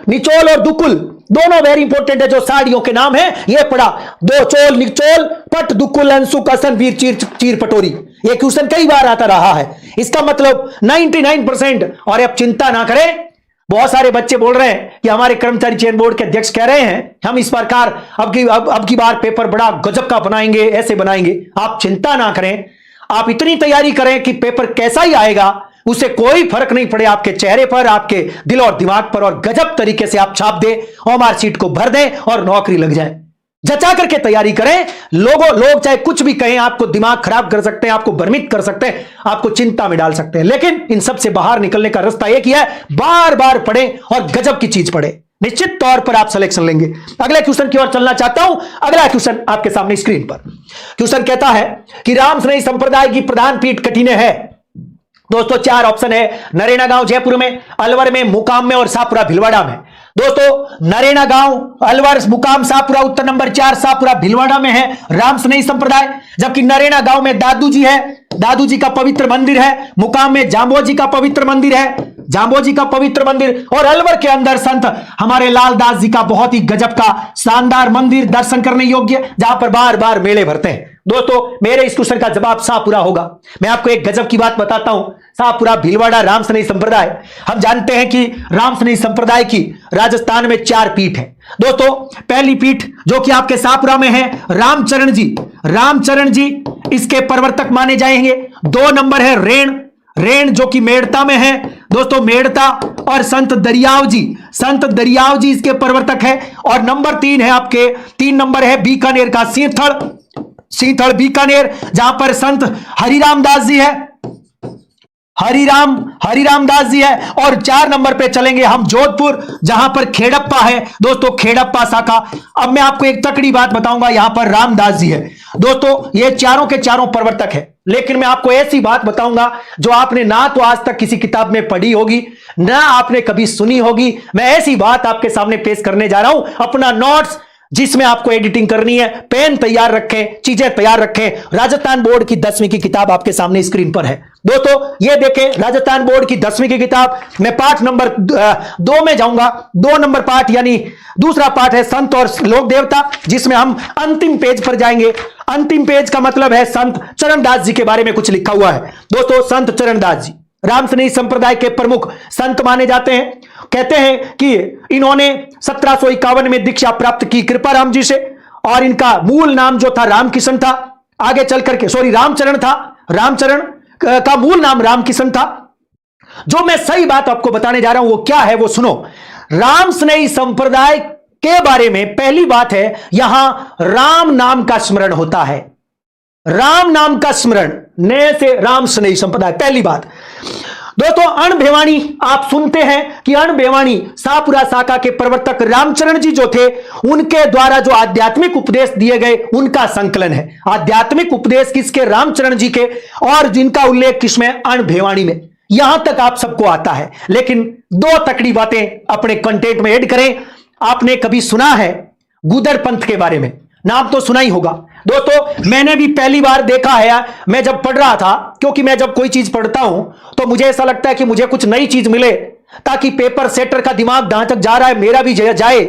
[SPEAKER 1] निचोल और दुकुल दोनों वेरी इंपॉर्टेंट है, जो साड़ियों के नाम है। यह पढ़ा, दो चोल, निचोल, पट, दुकुल, अंसुक, असन, वीर, चीर पटोरी। यह क्वेश्चन कई बार आता रहा है। इसका मतलब 99%। और अब चिंता ना करें, बहुत सारे बच्चे बोल रहे हैं कि हमारे कर्मचारी चयन बोर्ड के अध्यक्ष कह रहे हैं हम इस प्रकार अब की बार पेपर बड़ा गजब का बनाएंगे, ऐसे बनाएंगे। आप चिंता ना करें, आप इतनी तैयारी करें कि पेपर कैसा ही आएगा उससे कोई फर्क नहीं पड़े आपके चेहरे पर, आपके दिल और दिमाग पर, और गजब तरीके से आप छाप दें और मार्कशीट को भर दें और नौकरी लग जाए। जचा करके तैयारी करें। लोग चाहे कुछ भी कहें, आपको दिमाग खराब कर सकते हैं, आपको भ्रमित कर सकते हैं, आपको चिंता में डाल सकते हैं, लेकिन इन सब से बाहर निकलने का रास्ता एक ही है, बार बार पढ़ें और गजब की चीज पढ़ें। निश्चित तौर पर आप सिलेक्शन लेंगे। अगले क्वेश्चन की ओर चलना चाहता हूं। अगला क्वेश्चन आपके सामने स्क्रीन पर। क्वेश्चन कहता है कि रामस्नेही संप्रदाय की प्रधान पीठ कठिने है। दोस्तों 4 ऑप्शन है, नरेना गांव जयपुर में, अलवर में, मुकाम में और शाहपुरा भीलवाड़ा में। दोस्तों नरेना गांव, अलवर, मुकाम, शाहपुरा, उत्तर नंबर 4 शाहपुरा भीलवाड़ा में है रामस्नेही संप्रदाय। जबकि नरेना गांव में दादू जी है, दादू जी का पवित्र मंदिर है। मुकाम में जांबो जी का पवित्र मंदिर है, जांबो जी का पवित्र मंदिर। और अलवर के अंदर संत हमारे लालदास जी का बहुत ही गजब का शानदार मंदिर, दर्शन करने योग्य, जहां पर बार बार मेले भरते हैं। दोस्तों मेरे इस क्वेश्चन का जवाब शाहपुरा होगा। मैं आपको एक गजब की बात बताता हूं, शाहपुरा भीलवाड़ा रामस्नेही संप्रदाय। हम जानते हैं कि रामस्नेही संप्रदाय की राजस्थान में 4 पीठ है। दोस्तों पहली पीठ जो कि आपके शाहपुरा में है, रामचरण जी, रामचरण जी इसके प्रवर्तक माने जाएंगे। 2 नंबर है रेण जो कि मेड़ता में है। दोस्तों मेड़ता और संत दरियाव जी, संत दरियाव जी इसके प्रवर्तक है। और नंबर 3 है आपके, 3 नंबर है बीकानेर का सीथड़ बीकानेर, जहां पर संत हरिराम दास जी है। हरिराम दास जी है। और 4 नंबर पे चलेंगे हम जोधपुर, जहां पर खेड़प्पा है दोस्तों, खेड़प्पा शाखा। अब मैं आपको एक तकड़ी बात बताऊंगा, यहां पर रामदास जी है दोस्तों। ये चारों के चारों प्रवर्तक है, लेकिन मैं आपको ऐसी बात बताऊंगा जो आपने ना तो आज तक किसी किताब में पढ़ी होगी, ना आपने कभी सुनी होगी। मैं ऐसी बात आपके सामने पेश करने जा रहा हूं। अपना नोट्स जिसमें आपको एडिटिंग करनी है, पेन तैयार रखें, चीजें तैयार रखें। राजस्थान बोर्ड की 10वीं की किताब आपके सामने स्क्रीन पर है दोस्तों, ये देखें राजस्थान बोर्ड की 10वीं की किताब। मैं पाठ नंबर 2 में जाऊंगा। 2 नंबर पाठ यानी दूसरा पाठ है संत और लोक देवता, जिसमें हम अंतिम पेज पर जाएंगे। अंतिम पेज का मतलब है संत चरणदास जी के बारे में कुछ लिखा हुआ है दोस्तों। संत चरणदास जी रामसनेही संप्रदाय के प्रमुख संत माने जाते हैं। कहते हैं कि इन्होंने 1751 में दीक्षा प्राप्त की कृपाराम जी से, और इनका मूल नाम जो था रामकिशन था। आगे चल करके रामचरण था, रामचरण का मूल नाम रामकिशन था। जो मैं सही बात आपको बताने जा रहा हूं वो क्या है वो सुनो। रामसनेही संप्रदाय के बारे में पहली बात है, यहां राम नाम का स्मरण होता है। राम नाम का स्मरण ने से रामसनेही संप्रदाय, पहली बात दोस्तों। अणभिवाणी आप सुनते हैं कि अणभिवाणी शाहपुरा शाखा के प्रवर्तक रामचरण जी जो थे, उनके द्वारा जो आध्यात्मिक उपदेश दिए गए उनका संकलन है। आध्यात्मिक उपदेश किसके? रामचरण जी के, और जिनका उल्लेख किसमें? अणभिवाणी में। यहां तक आप सबको आता है, लेकिन 2 तकड़ी बातें अपने कंटेंट में ऐड करें। आपने कभी सुना है गुदड़ पंथ के बारे में? नाम तो सुना ही होगा दोस्तों। मैंने भी पहली बार देखा है, मैं जब पढ़ रहा था, क्योंकि मैं जब कोई चीज पढ़ता हूं तो मुझे ऐसा लगता है कि मुझे कुछ नई चीज मिले, ताकि पेपर सेटर का दिमाग जहां तक जा रहा है मेरा भी जाए।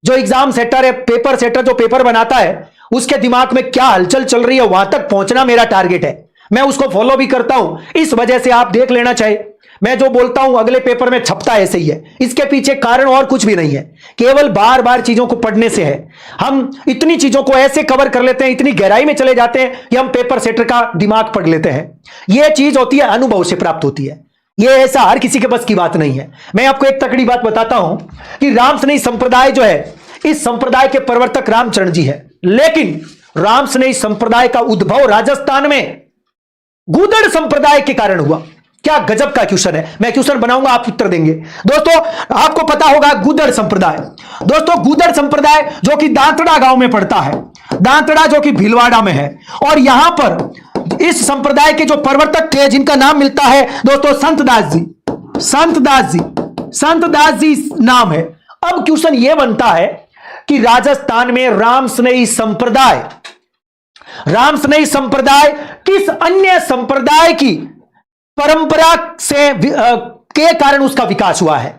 [SPEAKER 1] जो एग्जाम सेटर है, पेपर सेटर जो पेपर बनाता है, उसके दिमाग में क्या हलचल चल रही है वहां तक पहुंचना मेरा टारगेट है। मैं उसको फॉलो भी करता हूं, इस वजह से आप देख लेना चाहिए। मैं जो बोलता हूं अगले पेपर में छपता ऐसे ही है। इसके पीछे कारण और कुछ भी नहीं है, केवल बार बार चीजों को पढ़ने से है। हम इतनी चीजों को ऐसे कवर कर लेते हैं, इतनी गहराई में चले जाते हैं कि हम पेपर सेटर का दिमाग पढ़ लेते हैं। यह चीज होती है अनुभव से प्राप्त होती है, यह ऐसा हर किसी के बस की बात नहीं है। मैं आपको एक तकड़ी बात बताता हूं कि रामसनेही संप्रदाय जो है, इस संप्रदाय के प्रवर्तक रामचरण जी है, लेकिन रामसनेही संप्रदाय का उद्भव राजस्थान में गुदड़ संप्रदाय के कारण हुआ। क्या गजब का क्वेश्चन है, मैं क्वेश्चन बनाऊंगा, आप उत्तर देंगे दोस्तों। आपको पता होगा गुदड़ संप्रदाय दोस्तों, गुदड़ संप्रदाय जो कि दांतड़ा गांव में पड़ता है, दांतड़ा जो कि भीलवाड़ा में है। और यहां पर इस संप्रदाय के जो प्रवर्तक थे, जिनका नाम मिलता है दोस्तों संतदास जी, संतदास जी नाम है। अब क्वेश्चन यह बनता है कि राजस्थान में रामसनेही संप्रदाय किस अन्य संप्रदाय की परंपरा से के कारण उसका विकास हुआ है?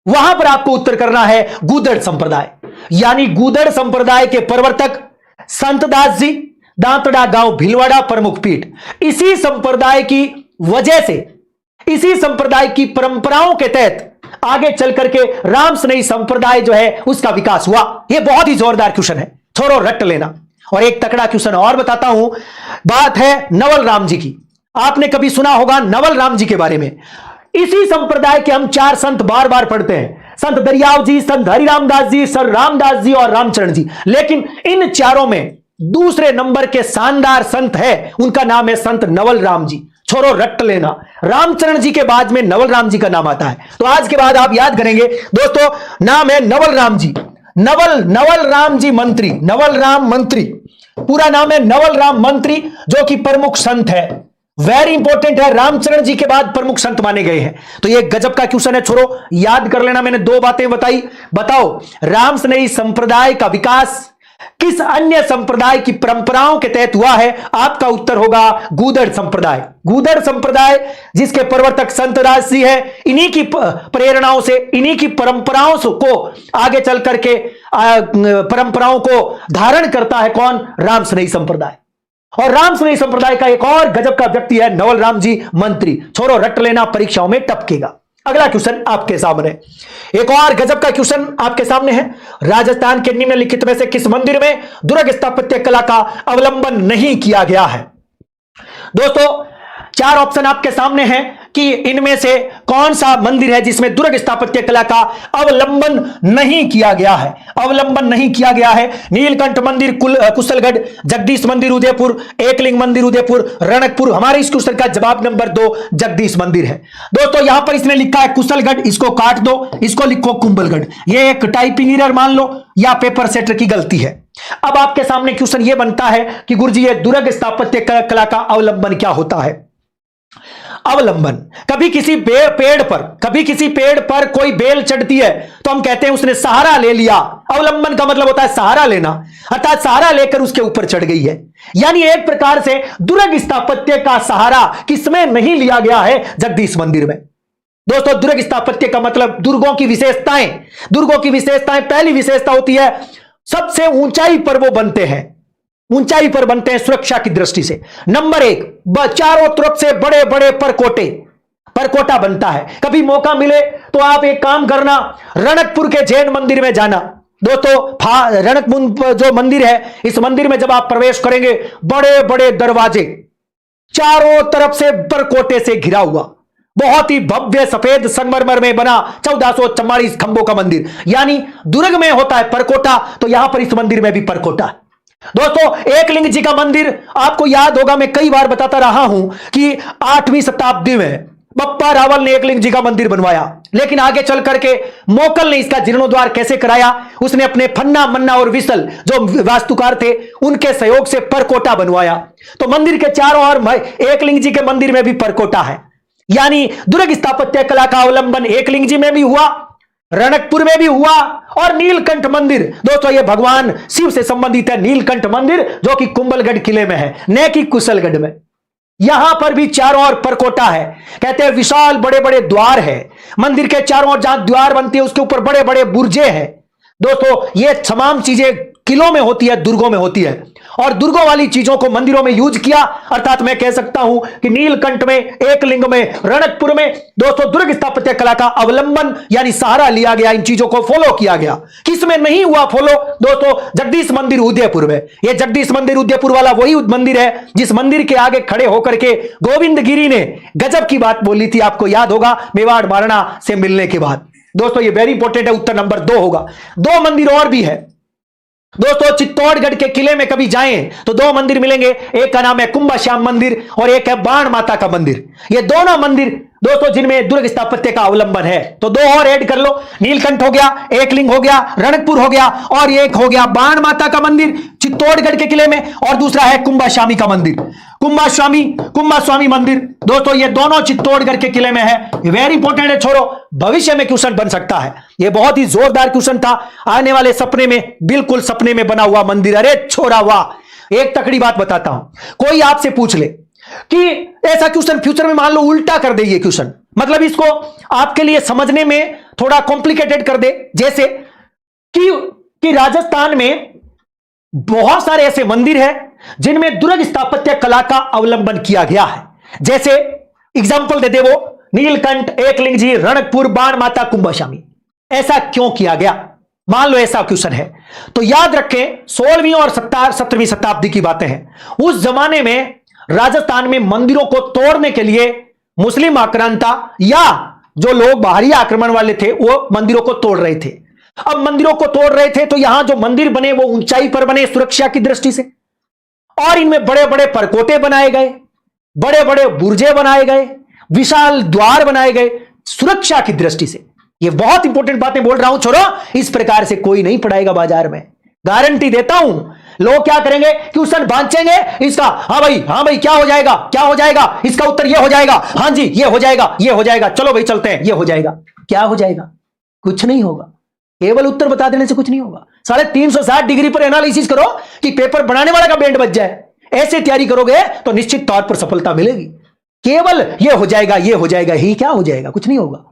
[SPEAKER 1] वहां पर आपको उत्तर करना है गुदड़ संप्रदाय। यानी गुदड़ संप्रदाय के प्रवर्तक संतदास जी, दांतड़ा गांव भीलवाड़ा प्रमुख पीठ। इसी संप्रदाय की वजह से, इसी संप्रदाय की परंपराओं के तहत आगे चल करके रामसनेही संप्रदाय जो है उसका विकास हुआ। यह बहुत ही जोरदार क्वेश्चन है, छोड़ो रट लेना। और एक तकड़ा क्वेश्चन और बताता हूं, बात है नवल राम जी की। आपने कभी सुना होगा नवल राम जी के बारे में। इसी संप्रदाय के हम 4 संत बार बार पढ़ते हैं, संत दरियाव जी, संत हरिराम दास जी, सर रामदास जी और रामचरण जी। लेकिन इन चारों में दूसरे नंबर के शानदार संत है, उनका नाम है संत नवल राम जी। छोड़ो रट लेना, रामचरण जी के बाद में नवल राम जी का नाम आता है। तो आज के बाद आप याद करेंगे दोस्तों, नाम है नवल राम जी। नवल राम जी मंत्री, नवल राम मंत्री, पूरा नाम है नवल राम मंत्री, जो कि प्रमुख संत है। वेरी इंपॉर्टेंट है, रामचरण जी के बाद प्रमुख संत माने गए हैं। तो ये गजब का क्वेश्चन है, छोड़ो याद कर लेना। मैंने 2 बातें बताई। बताओ रामसनेही संप्रदाय का विकास किस अन्य संप्रदाय की परंपराओं के तहत हुआ है? आपका उत्तर होगा गुदड़ संप्रदाय। गुदड़ संप्रदाय जिसके प्रवर्तक संतदास जी है, इन्हीं की प्रेरणाओं से, इन्हीं की परंपराओं को आगे चल करके परंपराओं को धारण करता है कौन? रामसनेही संप्रदाय। और रामसनेही संप्रदाय का एक और गजब का व्यक्ति है नवल राम जी मंत्री। छोड़ो रट लेना, परीक्षाओं में टपकेगा। अगला क्वेश्चन आपके सामने, एक और गजब का क्वेश्चन आपके सामने है। राजस्थान के निम्नलिखित में से किस मंदिर में दुर्ग स्थापत्य कला का अवलंबन नहीं किया गया है? दोस्तों 4 ऑप्शन आपके सामने हैं। कि इनमें से कौन सा मंदिर है जिसमें दुर्ग स्थापत्य कला का अवलंबन नहीं किया गया है। अवलंबन नहीं किया गया है। नीलकंठ मंदिर कुशलगढ़, जगदीश मंदिर उदयपुर, एकलिंग मंदिर उदयपुर, रणकपुर। हमारे इस क्वेश्चन का जवाब नंबर 2 जगदीश मंदिर है। दोस्तों यहां पर इसने लिखा है कुशलगढ़, इसको काट दो, इसको लिखो कुंभलगढ़। यह एक टाइपिंग एरर मान लो या पेपर सेटर की गलती है। अब आपके सामने क्वेश्चन यह बनता है कि गुरुजी ये दुर्ग स्थापत्य कला का अवलंबन क्या होता है। अवलंबन, कभी किसी पेड़ पर कोई बेल चढ़ती है तो हम कहते हैं उसने सहारा ले लिया। अवलंबन का मतलब होता है सहारा लेना, अर्थात सहारा लेकर उसके ऊपर चढ़ गई है। यानी एक प्रकार से दुर्ग स्थापत्य का सहारा किसमें नहीं लिया गया है, जगदीश मंदिर में। दोस्तों दुर्ग स्थापत्य का मतलब दुर्गों की विशेषताएं। दुर्गों की विशेषताएं, पहली विशेषता होती है सबसे ऊंचाई पर वो बनते हैं, ऊंचाई पर बनते हैं सुरक्षा की दृष्टि से। नंबर 1, चारों तरफ से बड़े बड़े परकोटा बनता है। कभी मौका मिले तो आप एक काम करना, रणकपुर के जैन मंदिर में जाना। दोस्तों रणकपुर जो मंदिर है, इस मंदिर में जब आप प्रवेश करेंगे, बड़े बड़े दरवाजे, चारों तरफ से परकोटे से घिरा हुआ, बहुत ही भव्य सफेद संगमरमर में बना 1444 खंभों का मंदिर। यानी दुर्ग में होता है परकोटा, तो यहां पर इस मंदिर में भी परकोटा है। दोस्तों एकलिंग जी का मंदिर आपको याद होगा, मैं कई बार बताता रहा हूं कि 8वीं शताब्दी में बप्पा रावल ने एकलिंग जी का मंदिर बनवाया, लेकिन आगे चल करके मोकल ने इसका जीर्णोद्धार कैसे कराया, उसने अपने फन्ना मन्ना और विसल जो वास्तुकार थे उनके सहयोग से परकोटा बनवाया। तो मंदिर के चारों ओर एकलिंग जी के मंदिर में भी परकोटा है। यानी दुर्ग स्थापत्य कला का अवलंबन एकलिंग जी में भी हुआ, रणकपुर में भी हुआ, और नीलकंठ मंदिर, दोस्तों ये भगवान शिव से संबंधित है। नीलकंठ मंदिर जो कि कुंभलगढ़ किले में है, न कि कुशलगढ़ में। यहां पर भी चारों ओर परकोटा है। कहते हैं विशाल बड़े बड़े द्वार है मंदिर के चारों ओर, जहां द्वार बनती है उसके ऊपर बड़े बड़े बुर्जे हैं। दोस्तों ये तमाम चीजें किलों में होती है, दुर्गों में होती है, और दुर्गों वाली चीजों को मंदिरों में यूज किया। अर्थात मैं कह सकता हूं कि नीलकंठ में, एकलिंग में, रणकपुर में दोस्तों दुर्ग स्थापत्य कला का अवलंबन यानी सहारा लिया गया, इन चीजों को फॉलो किया गया। किसमें नहीं हुआ फॉलो? दोस्तों जगदीश मंदिर उदयपुर में। यह जगदीश मंदिर उदयपुर वाला वही मंदिर है जिस मंदिर के आगे खड़े होकर के गोविंद गिरी ने गजब की बात बोली थी, आपको याद होगा, मेवाड़ महाराणा से मिलने के बाद। दोस्तों ये वेरी इंपॉर्टेंट है, उत्तर नंबर 2 होगा। 2 मंदिर और भी है दोस्तों। चित्तौड़गढ़ के किले में कभी जाएं तो 2 मंदिर मिलेंगे, एक का नाम है कुंभाश्याम मंदिर और एक है बाण माता का मंदिर। ये दोनों मंदिर दोस्तों जिनमें दुर्ग स्थापत्य का अवलंबन है। तो 2 और ऐड कर लो, नीलकंठ हो गया, एकलिंग हो गया, रणकपुर हो गया, और एक हो गया बाण माता का मंदिर चित्तौड़गढ़ के किले में, और दूसरा है कुंभाश्यामी का मंदिर, कुंभास्वामी मंदिर। दोस्तों ये दोनों चित्तौड़गढ़ के किले में है। वेरी इंपॉर्टेंट है, छोड़ो, भविष्य में क्वेश्चन बन सकता है। ये बहुत ही जोरदार क्वेश्चन था, आने वाले सपने में, बिल्कुल सपने में बना हुआ मंदिर। अरे छोरा वाह, एक तकड़ी बात बताता हूं। कोई आपसे पूछ ले कि ऐसा क्वेश्चन फ्यूचर में मान लो उल्टा कर दे, ये क्वेश्चन मतलब इसको आपके लिए समझने में थोड़ा कॉम्प्लिकेटेड कर दे, जैसे कि राजस्थान में बहुत सारे ऐसे मंदिर हैं जिनमें दुर्ग स्थापत्य कला का अवलंबन किया गया है। जैसे एग्जांपल दे दे वो नीलकंठ, एकलिंग जी, रणकपुर, बाण माता, कुंभाश्यामी। ऐसा क्यों किया गया? मान लो ऐसा क्वेश्चन है तो याद रखें 16वीं और 17वीं शताब्दी की बातें हैं। उस जमाने में राजस्थान में मंदिरों को तोड़ने के लिए मुस्लिम आक्रांता या जो लोग बाहरी आक्रमण वाले थे वो मंदिरों को तोड़ रहे थे। अब मंदिरों को तोड़ रहे थे तो यहां जो मंदिर बने वो ऊंचाई पर बने सुरक्षा की दृष्टि से, और इनमें बड़े बड़े परकोटे बनाए गए, बड़े बड़े बुर्जे बनाए गए, विशाल द्वार बनाए गए सुरक्षा की दृष्टि से। ये बहुत इंपॉर्टेंट बातें बोल रहा हूं, छोड़ो, इस प्रकार से कोई नहीं पढ़ाएगा बाजार में, गारंटी देता हूं। लोग क्या करेंगे, क्वेश्चन बांचेंगे इसका, हाँ भाई क्या हो जाएगा, क्या हो जाएगा, इसका उत्तर ये हो जाएगा, हाँ जी ये हो जाएगा, ये हो जाएगा, चलो भाई चलते हैं, ये हो जाएगा। क्या हो जाएगा? कुछ नहीं होगा। केवल उत्तर बता देने से कुछ नहीं होगा। 360 डिग्री पर एनालिसिस करो कि पेपर बनाने वाला का बैंड बच जाए। ऐसे तैयारी करोगे तो निश्चित तौर पर सफलता मिलेगी। केवल ये हो जाएगा, ये हो जाएगा ही क्या हो जाएगा? कुछ नहीं होगा।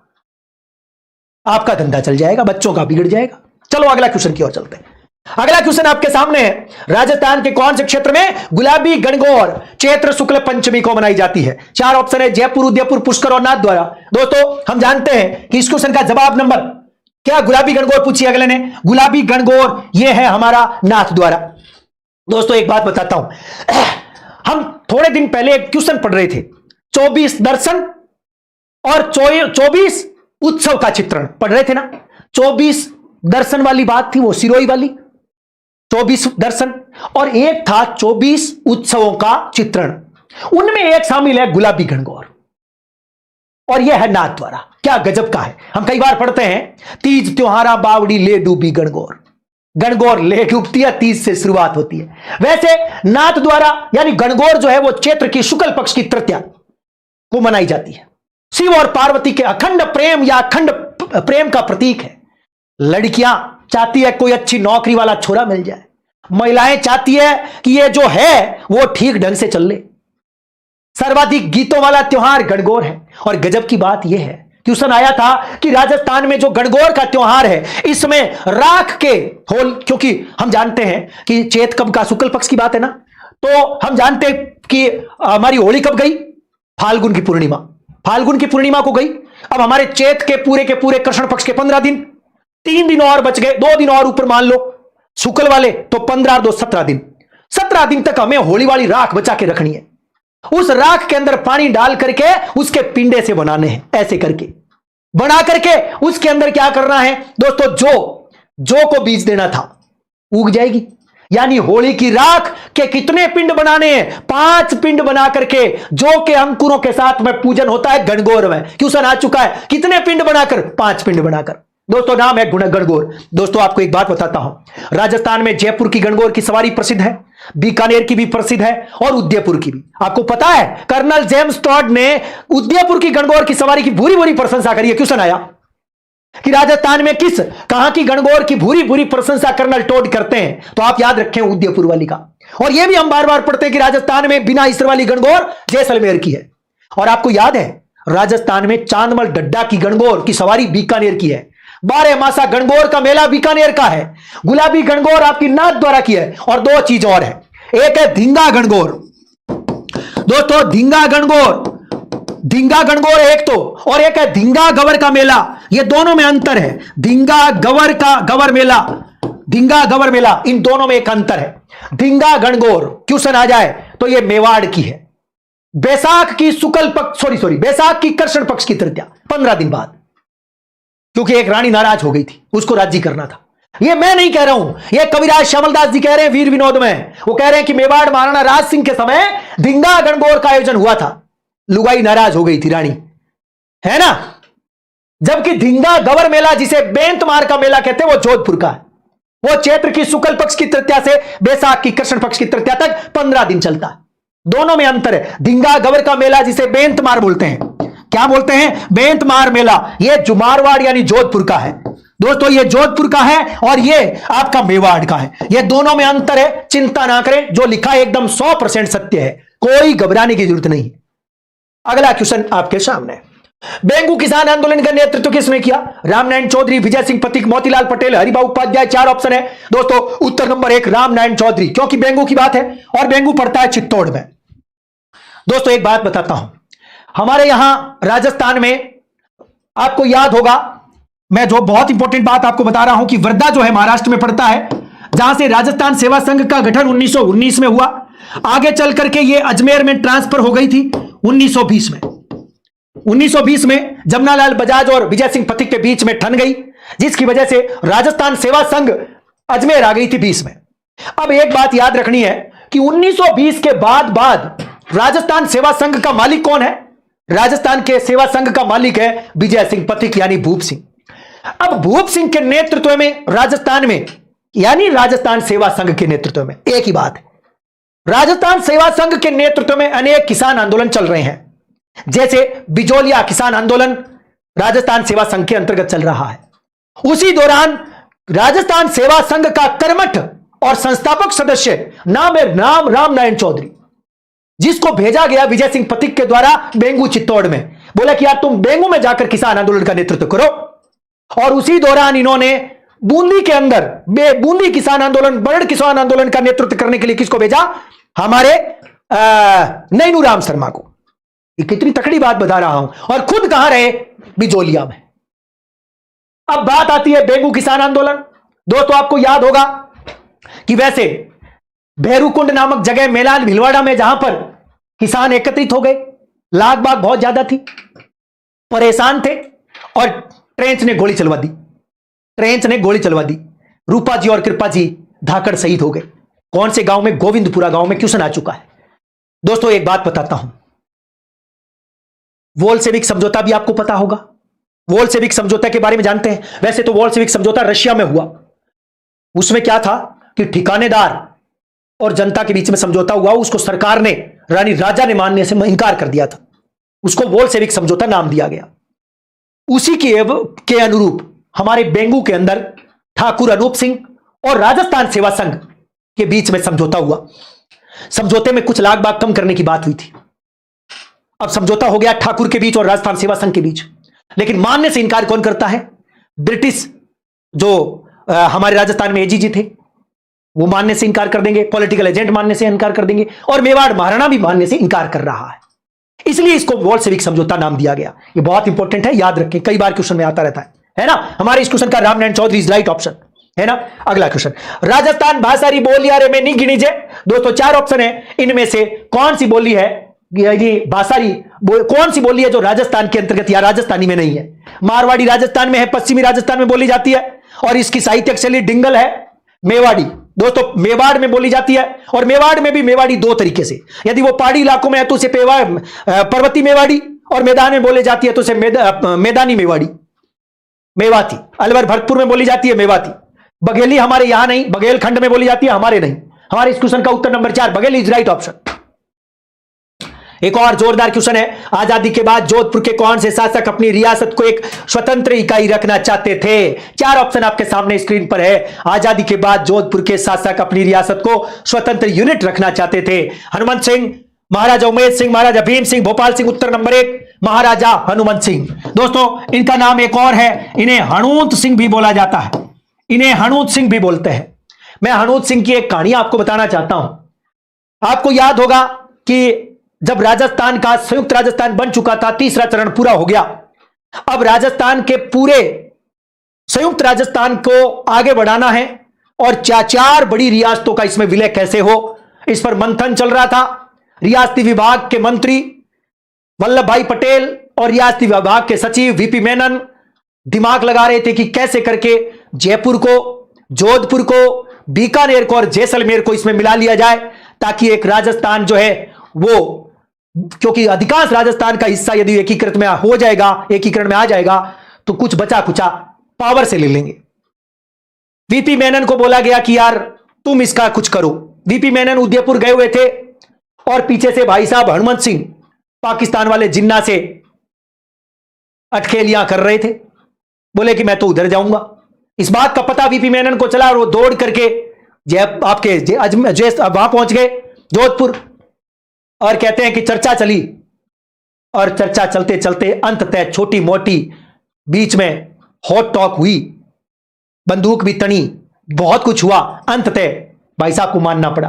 [SPEAKER 1] आपका धंधा चल जाएगा, बच्चों का बिगड़ जाएगा। चलो अगला क्वेश्चन की ओर चलते हैं। अगला क्वेश्चन आपके सामने है, राजस्थान के कौन से क्षेत्र में गुलाबी गणगौर चैत्र शुक्ल पंचमी को मनाई जाती है? 4 ऑप्शन है, जयपुर, उदयपुर, पुष्कर और नाथ द्वारा। दोस्तों हम जानते हैं कि इस क्वेश्चन का जवाब नंबर क्या, गुलाबी गणगौर पूछी अगले ने, गुलाबी गणगौर यह है हमारा नाथ द्वारा। दोस्तों एक बात बताता हूं, हम थोड़े दिन पहले एक क्वेश्चन पढ़ रहे थे, 24 दर्शन और 24 उत्सव का चित्रण पढ़ रहे थे ना। 24 दर्शन वाली बात थी, वो सिरोही वाली 24 दर्शन, और एक था 24 उत्सवों का चित्रण। उनमें एक शामिल है गुलाबी गणगौर, और यह है नाथ द्वारा। क्या गजब का है। हम कई बार पढ़ते हैं तीज त्योहारा बावड़ी ले डूबी गणगौर, गणगौर ले डूबती है, तीज से शुरुआत होती है। वैसे नाथ द्वारा यानी गणगौर जो है वो चैत्र की शुक्ल पक्ष की तृतीया को मनाई जाती है। शिव और पार्वती के अखंड प्रेम या अखंड प्रेम का प्रतीक है। लड़कियां चाहती है कोई अच्छी नौकरी वाला छोरा मिल जाए, महिलाएं चाहती है कि ये जो है वो ठीक ढंग से चल ले। सर्वाधिक गीतों वाला त्योहार गणगौर है। और गजब की बात यह है, ट्यूशन आया था कि राजस्थान में जो गणगौर का त्योहार है इसमें राख के होल, क्योंकि हम जानते हैं कि चैत कब का शुक्ल पक्ष की बात है ना, तो हम जानते हैं कि हमारी होली कब गई, फाल्गुन की पूर्णिमा, फाल्गुन की पूर्णिमा को गई। अब हमारे चैत के पूरे कृष्ण पक्ष के 15 दिन, 3 दिन और बच गए, 2 दिन और ऊपर मान लो शुक्ल वाले, तो 15 और 2 17 दिन। 17 दिन तक हमें होली वाली राख बचा के रखनी है। उस राख के अंदर पानी डाल करके उसके पिंडे से बनाने हैं, ऐसे करके बना करके उसके अंदर क्या करना है दोस्तों, जो को बीज देना था, उग जाएगी। यानी होली की राख के कितने पिंड बनाने हैं, 5 पिंड बना करके जो के अंकुरों के साथ में पूजन होता है गणगौर में। क्वेश्चन आ चुका है, कितने पिंड बनाकर, 5 पिंड बनाकर। दोस्तों नाम है गणगौर। दोस्तों आपको एक बात बताता हूं, राजस्थान में जयपुर की गणगौर की सवारी प्रसिद्ध है, बीकानेर की भी प्रसिद्ध है, और उदयपुर की भी। आपको पता है कर्नल जेम्स टॉड ने उदयपुर की गणगौर की सवारी की भूरी भूरी प्रशंसा करी है। क्वेश्चन आया कि राजस्थान में कहां की गणगौर की भूरी भूरी प्रशंसा कर्नल टॉड करते हैं, तो आप याद रखें उदयपुर वाली का। और यह भी हम बार बार पढ़ते हैं कि राजस्थान में बिना इसर वाली गणगौर जैसलमेर की है। और आपको याद है राजस्थान में चांदमल डड्डा की गणगौर की सवारी बीकानेर की है। 12 मासा गणगौर का मेला बीकानेर का है। गुलाबी गणगौर आपकी नाथ द्वारा की है। और 2 चीज और है, एक है धींगा गणगौर। दोस्तों धींगा गणगौर एक तो, और एक है धींगा गवर का मेला। ये दोनों में अंतर है। धींगा गवर मेला, इन दोनों में एक अंतर है। धींगा गणगौर क्वेश्चन आ जाए तो ये मेवाड़ की है। बैसाख की बैसाख की कृष्ण पक्ष की तृतीया, 15 दिन बाद, क्योंकि एक रानी नाराज हो गई थी, उसको राजी करना था। ये मैं नहीं कह रहा हूं, ये कविराज श्यामलदास जी कह रहे हैं वीर विनोद में। वो कह रहे हैं कि मेवाड़ महाराणा राज सिंह के समय धींगा गणगौर का आयोजन हुआ था, लुगाई नाराज हो गई थी रानी, है ना। जबकि धींगा गवर मेला जिसे बेंत मार का मेला कहते हैं वो जोधपुर का है। वो चैत्र की शुक्ल पक्ष की तृतीया से बैसाख की कृष्ण पक्ष की तृतीया तक 15 दिन चलता है। दोनों में अंतर है। धींगा गवर का मेला जिसे बेंत मार बोलते हैं, क्या बोलते हैं, बेंत मार मेला, यह जुमारवाड़ यानी जोधपुर का है। दोस्तों ये जोधपुर का है और ये आपका मेवाड़ का है। ये दोनों में अंतर है, चिंता ना करें, जो लिखा है एकदम 100% सत्य है, कोई घबराने की जरूरत नहीं। अगला क्वेश्चन आपके सामने, बेंगू किसान आंदोलन का नेतृत्व किसने किया? रामनारायण चौधरी, विजय सिंह पथिक, मोतीलाल पटेल, हरिभाऊ उपाध्याय। 4 ऑप्शन है दोस्तों। उत्तर नंबर 1 रामनारायण चौधरी, क्योंकि बेंगू की बात है और बेंगू पड़ता है चित्तौड़ में। दोस्तों एक बात बताता हूं, हमारे यहां राजस्थान में आपको याद होगा, मैं जो बहुत इंपॉर्टेंट बात आपको बता रहा हूं कि वर्धा जो है महाराष्ट्र में पड़ता है, जहां से राजस्थान सेवा संघ का गठन 1919 में हुआ। आगे चल करके ये अजमेर में ट्रांसफर हो गई थी 1920 में। 1920 में जमनालाल बजाज और विजय सिंह पथिक के बीच में ठन गई, जिसकी वजह से राजस्थान सेवा संघ अजमेर आ गई थी 20 में। अब एक बात याद रखनी है कि 1920 के बाद राजस्थान सेवा संघ का मालिक कौन है? राजस्थान के सेवा संघ का मालिक है विजय सिंह पथिक यानी भूप सिंह। अब भूप सिंह के नेतृत्व में राजस्थान में, यानी राजस्थान सेवा संघ के नेतृत्व में, एक ही बात है, राजस्थान सेवा संघ के नेतृत्व में अनेक किसान आंदोलन चल रहे हैं। जैसे बिजोलिया किसान आंदोलन राजस्थान सेवा संघ के अंतर्गत चल रहा है। उसी दौरान राजस्थान सेवा संघ का कर्मठ और संस्थापक सदस्य नाम है रामनारायण चौधरी, जिसको भेजा गया विजय सिंह पथिक के द्वारा बेंगू चित्तौड़ में। बोला कि यार तुम बेंगू में जाकर किसान आंदोलन का नेतृत्व करो। और उसी दौरान इन्होंने बूंदी के अंदर बूंदी किसान आंदोलन, बरड़ किसान आंदोलन का नेतृत्व करने के लिए किसको भेजा? हमारे नैनू राम शर्मा को। ये कितनी तकड़ी बात बता रहा हूं। और खुद कहां रहे? बिजोलिया में। अब बात आती है बेंगू किसान आंदोलन। दोस्तों आपको याद होगा कि वैसे भैरूकुंड नामक जगह मेलान भिलवाड़ा में, जहां पर किसान एकत्रित हो गए, लाग बाग बहुत ज्यादा थी, परेशान थे और ट्रेंच ने गोली चलवा दी। ट्रेंच ने गोली चलवा दी। रूपा जी और कृपा जी धाकड़ शहीद हो गए। कौन से गांव में? गोविंदपुरा गांव में क्वेश्चन आ चुका है। दोस्तों एक बात बताता हूं, वोल्सेविक समझौता भी आपको पता होगा। वोल्सेविक समझौता के बारे में जानते हैं? वैसे तो वोल्सेविक समझौता रशिया में हुआ। उसमें क्या था कि ठिकानेदार और जनता के बीच में समझौता हुआ। उसको सरकार ने, रानी राजा ने मानने से इनकार कर दिया था। उसको वोल्सेविक समझौता नाम दिया गया। उसी के अनुरूप हमारे बेंगू के अंदर ठाकुर अनूप सिंह और राजस्थान सेवा संघ के बीच में समझौता हुआ। समझौते में कुछ लाख बाग कम करने की बात हुई थी। अब समझौता हो गया ठाकुर के बीच और राजस्थान सेवा संघ के बीच, लेकिन मानने से इनकार कौन करता है? ब्रिटिश जो हमारे राजस्थान में एजीजी थे वो मानने से इनकार कर देंगे, पॉलिटिकल एजेंट मानने से इनकार कर देंगे, और मेवाड़ महाराणा भी मानने से इनकार कर रहा है। इसलिए इसको वोल्सेविक समझौता नाम दिया गया। ये बहुत इंपॉर्टेंट है, याद रखें, कई बार क्वेश्चन में आता रहता है ना। हमारे इस क्वेश्चन का Ramnarayan Chaudhary is right option है ना। अगला क्वेश्चन, राजस्थान भाषारी बोलियां रे में नहीं गिनी जे। दोस्तों 4 ऑप्शन है, इनमें से कौन सी बोली है, ये भाषारी कौन सी बोली है जो राजस्थान के अंतर्गत या राजस्थानी में नहीं है? मारवाड़ी राजस्थान में है, पश्चिमी राजस्थान में बोली जाती है, और इसकी साहित्यिक शैली डिंगल है। मेवाड़ी दोस्तों मेवाड़ में बोली जाती है, और मेवाड़ में भी मेवाड़ी 2 तरीके से, यदि वो पहाड़ी इलाकों में है तो उसे पर्वती मेवाड़ी, और मैदान में बोली जाती है तो उसे मैदानी मेवाड़ी, मेवाती। अलवर भरतपुर में बोली जाती है मेवाती। बघेली हमारे यहां नहीं, बघेल खंड में बोली जाती है, हमारे नहीं। हमारे इस क्वेश्चन का उत्तर नंबर 4 बघेली इज राइट ऑप्शन। एक और जोरदार क्वेश्चन है, आजादी के बाद जोधपुर के कौन से शासक अपनी रियासत को एक स्वतंत्र इकाई रखना चाहते थे? 4 ऑप्शन आपके सामने स्क्रीन पर है। आजादी के बाद जोधपुर के शासक अपनी रियासत को स्वतंत्र यूनिट रखना चाहते थे। हनुमंत सिंह, महाराजा उमेद सिंह, महाराजा भीम सिंह, भोपाल सिंह। उत्तर नंबर 1 महाराजा हनुमंत सिंह। दोस्तों इनका नाम एक और है, इन्हें हणूत सिंह भी बोला जाता है, इन्हें हणूत सिंह भी बोलते हैं। मैं हणूत सिंह की एक कहानी आपको बताना चाहता हूं। आपको याद होगा कि जब राजस्थान का संयुक्त राजस्थान बन चुका था, तीसरा चरण पूरा हो गया। अब राजस्थान के पूरे संयुक्त राजस्थान को आगे बढ़ाना है, और 4 बड़ी रियासतों का इसमें विलय कैसे हो, इस पर मंथन चल रहा था। रियासती विभाग के मंत्री वल्लभ भाई पटेल और रियासती विभाग के सचिव वीपी मेनन दिमाग लगा रहे थे कि कैसे करके जयपुर को, जोधपुर को, बीकानेर को और जैसलमेर को इसमें मिला लिया जाए, ताकि एक राजस्थान जो है वो, क्योंकि अधिकांश राजस्थान का हिस्सा यदि एकीकृत में हो जाएगा, एकीकरण में आ जाएगा, तो कुछ बचा कुचा पावर से ले लेंगे। वीपी मेनन को बोला गया कि यार तुम इसका कुछ करो। वीपी मेनन उदयपुर गए हुए थे, और पीछे से भाई साहब हनुमंत सिंह पाकिस्तान वाले जिन्ना से अटखेलियां कर रहे थे। बोले कि मैं तो उधर जाऊंगा। इस बात का पता वीपी मेनन को चला, और वो दौड़ करके वहां पहुंच गए जोधपुर, और कहते हैं कि चर्चा चली, और चर्चा चलते चलते अंततः छोटी मोटी बीच में हॉट टॉक हुई, बंदूक भी तनी, बहुत कुछ हुआ। अंततः भाई साहब को मानना पड़ा।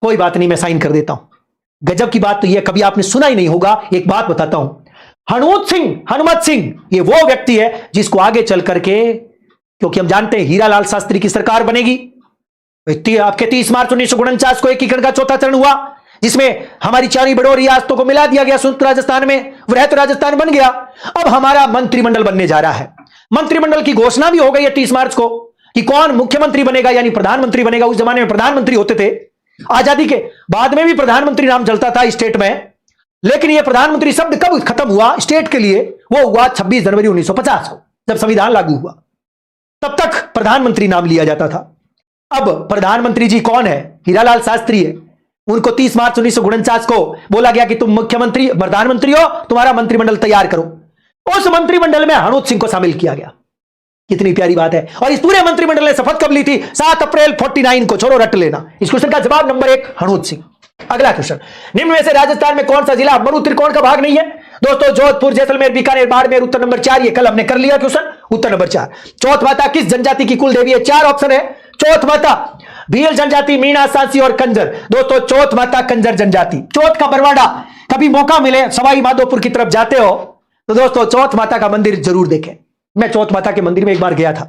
[SPEAKER 1] कोई बात नहीं, मैं साइन कर देता हूं। गजब की बात तो यह कभी आपने सुना ही नहीं होगा। एक बात बताता हूं, हनुमत सिंह ये वो व्यक्ति है जिसको आगे चल करके, क्योंकि हम जानते हैं हीरालाल शास्त्री की सरकार बनेगी। आपके 30 मार्च 1949 को एकीकरण का 4था चरण हुआ, जिसमें हमारी 4 बड़ों रियासतों को मिला दिया गया संयुक्त राजस्थान में, वृहत राजस्थान बन गया। अब हमारा मंत्रिमंडल बनने जा रहा है। मंत्रिमंडल की घोषणा भी हो गई है 30 मार्च को कि कौन मुख्यमंत्री बनेगा, यानी प्रधानमंत्री बनेगा। उस जमाने में प्रधानमंत्री होते थे, आजादी के बाद में भी प्रधानमंत्री नाम चलता था स्टेट में, लेकिन यह प्रधानमंत्री शब्द कब खत्म हुआ स्टेट के लिए? वो हुआ 26 जनवरी 1950 को, जब संविधान लागू हुआ। तब तक प्रधानमंत्री नाम लिया जाता था। अब प्रधानमंत्री जी कौन है? हीरालाल शास्त्री है। उनको 30 मार्च 1949 को बोला गया कि तुम मुख्यमंत्री, प्रधानमंत्री हो, तुम्हारा मंत्रिमंडल तैयार करो। उस मंत्रिमंडल में हनुमंत सिंह को शामिल किया गया। कितनी प्यारी बात है। और इस पूरे मंत्रिमंडल ने शपथ कब ली थी? 7 अप्रैल 49 को। छोड़ो, रट लेना। इस क्वेश्चन का जवाब नंबर 1 हनुमंत सिंह। अगला क्वेश्चन, निम्न में से राजस्थान में कौन सा जिला मरु त्रिकोण का भाग नहीं है? दोस्तों जोधपुर, जैसलमेर, बीकानेर, बाड़मेर। उत्तर नंबर 4, ये कल हमने कर लिया क्वेश्चन। उत्तर नंबर 4, चौथ माता किस जनजाति की कुल देवी है? 4 ऑप्शन है। चौथ माता भील जनजाति, मीणा, सांसी और कंजर। दोस्तों चौथ माता कंजर जनजाति। चौथ का बरवाड़ा, कभी मौका मिले सवाई माधोपुर की तरफ जाते हो तो दोस्तों चौथ माता का मंदिर जरूर देखें। मैं चौथ माता के मंदिर में एक बार गया था,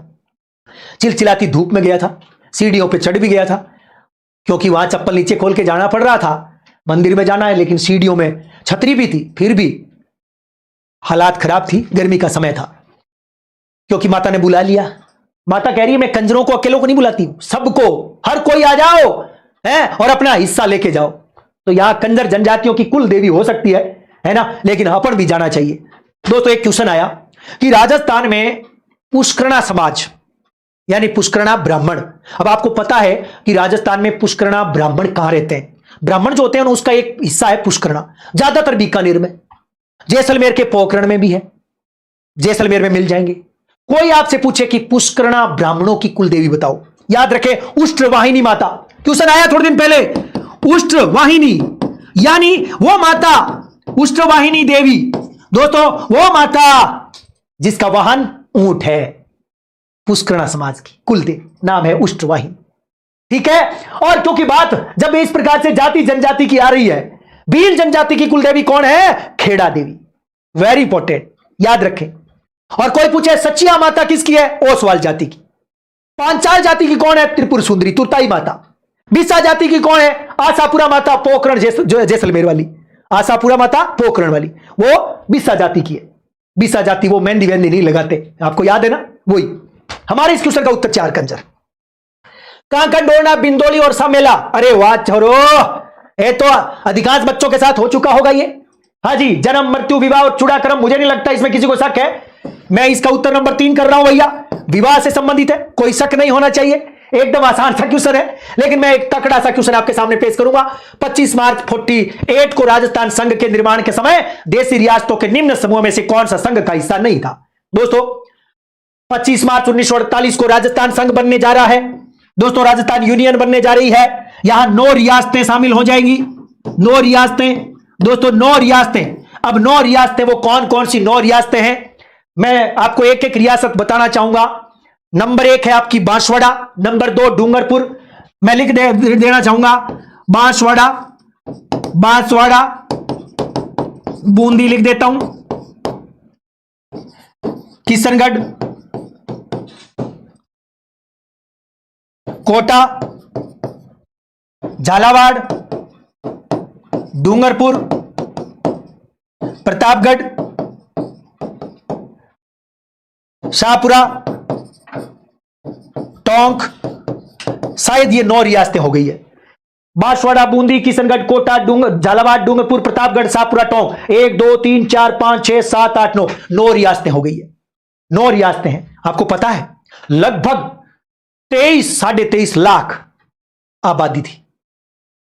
[SPEAKER 1] चिलचिलाती धूप में गया था, सीढ़ियों पे चढ़ भी गया था, क्योंकि वहां चप्पल नीचे खोल के जाना पड़ रहा था। मंदिर में जाना है लेकिन सीढ़ियों में छतरी भी थी, फिर भी हालात खराब थी, गर्मी का समय था, क्योंकि माता ने बुला लिया। माता कह रही है मैं कंजरों को अकेलों को नहीं बुलाती, सबको, हर कोई आ जाओ है और अपना हिस्सा लेके जाओ। तो यहां कंजर जनजातियों की कुल देवी हो सकती है ना, लेकिन अपन भी जाना चाहिए। दोस्तों एक क्वेश्चन आया कि राजस्थान में पुष्करणा समाज यानी पुष्करणा ब्राह्मण, अब आपको पता है कि राजस्थान में पुष्करणा ब्राह्मण कहां रहते हैं? ब्राह्मण जो होते हैं उसका एक हिस्सा है पुष्करणा, ज्यादातर बीकानेर में, जैसलमेर के पोखरण में भी है, जैसलमेर में मिल जाएंगे। कोई आपसे पूछे कि पुष्करणा ब्राह्मणों की कुल देवी बताओ, याद रखें उष्ट्रवाहिनी माता। क्वेश्चन आया थोड़े दिन पहले, उष्ट्रवाहिनी यानी वो माता, उष्ट्रवाहिनी देवी दोस्तों, वो माता जिसका वाहन ऊंट है, पुष्करणा समाज की कुल देवी नाम है उष्ट्रवाहिनी। ठीक है, और क्योंकि बात जब इस प्रकार से जाति जनजाति की आ रही है, भील जनजाति की कुल देवी कौन है? खेड़ा देवी। वेरी इंपॉर्टेंट, याद रखें। और कोई पूछे सचिया माता किसकी है? ओसवाल जाति की। पांचाल जाति की कौन है? त्रिपुर सुंदरी तुरताई माता। बिसा जाति की कौन है? आशापुरा माता, पोखरण जैसलमेर वाली, आशापुरा माता पोखरण वाली, वो बिसा जाति की है। बिसा जाति वो मेहंदी वेहंदी नहीं लगाते, आपको याद है ना, वही। हमारे इस क्वेश्चन का उत्तर 4 कंजर। कांकड़, डोरना, बिंदोली और सामेला। अरे वाह छोरो, ये तो अधिकांश बच्चों के साथ हो चुका होगा ये। हाँ जी, जन्म, मृत्यु, विवाह और चूड़ाक्रम, मुझे नहीं लगता इसमें किसी को शक है। मैं इसका उत्तर नंबर 3 कर रहा हूं भैया, विवाह से संबंधित है, कोई शक नहीं होना चाहिए, एकदम आसान सा क्वेश्चन है। लेकिन मैं एक तकड़ा सा क्वेश्चन आपके सामने पेश करूंगा। 25 मार्च 48 को राजस्थान संघ के निर्माण के समय देशी रियासतों के निम्न समूह में से कौन सा संघ का हिस्सा नहीं था? दोस्तों 25 मार्च 1948 को राजस्थान संघ बनने जा रहा है दोस्तों, राजस्थान यूनियन बनने जा रही है। यहां 9 रियासतें शामिल हो जाएंगी, 9 रियासतें दोस्तों, 9 रियासतें। अब 9 रियासतें वो कौन कौन सी 9 रियासतें हैं, मैं आपको एक एक रियासत बताना चाहूंगा। नंबर 1 है आपकी बांसवाड़ा, नंबर 2 डूंगरपुर, मैं लिख देना चाहूंगा बांसवाड़ा, बांसवाड़ा, बूंदी लिख देता हूं, किशनगढ़, कोटा, झालावाड़, डूंगरपुर, प्रतापगढ़, शाहपुरा, टोंक। शायद ये 9 रियासतें हो गई है। बांसवाड़ा, बूंदी, किशनगढ़, कोटा, झालावाड़, डूंगरपुर, प्रतापगढ़, शाहपुरा, टोंक। 1 2 3 4 5 6 7 8 9, 9 रियासतें हो गई है। 9 रियासतें हैं। आपको पता है लगभग 23-23.5 लाख आबादी थी,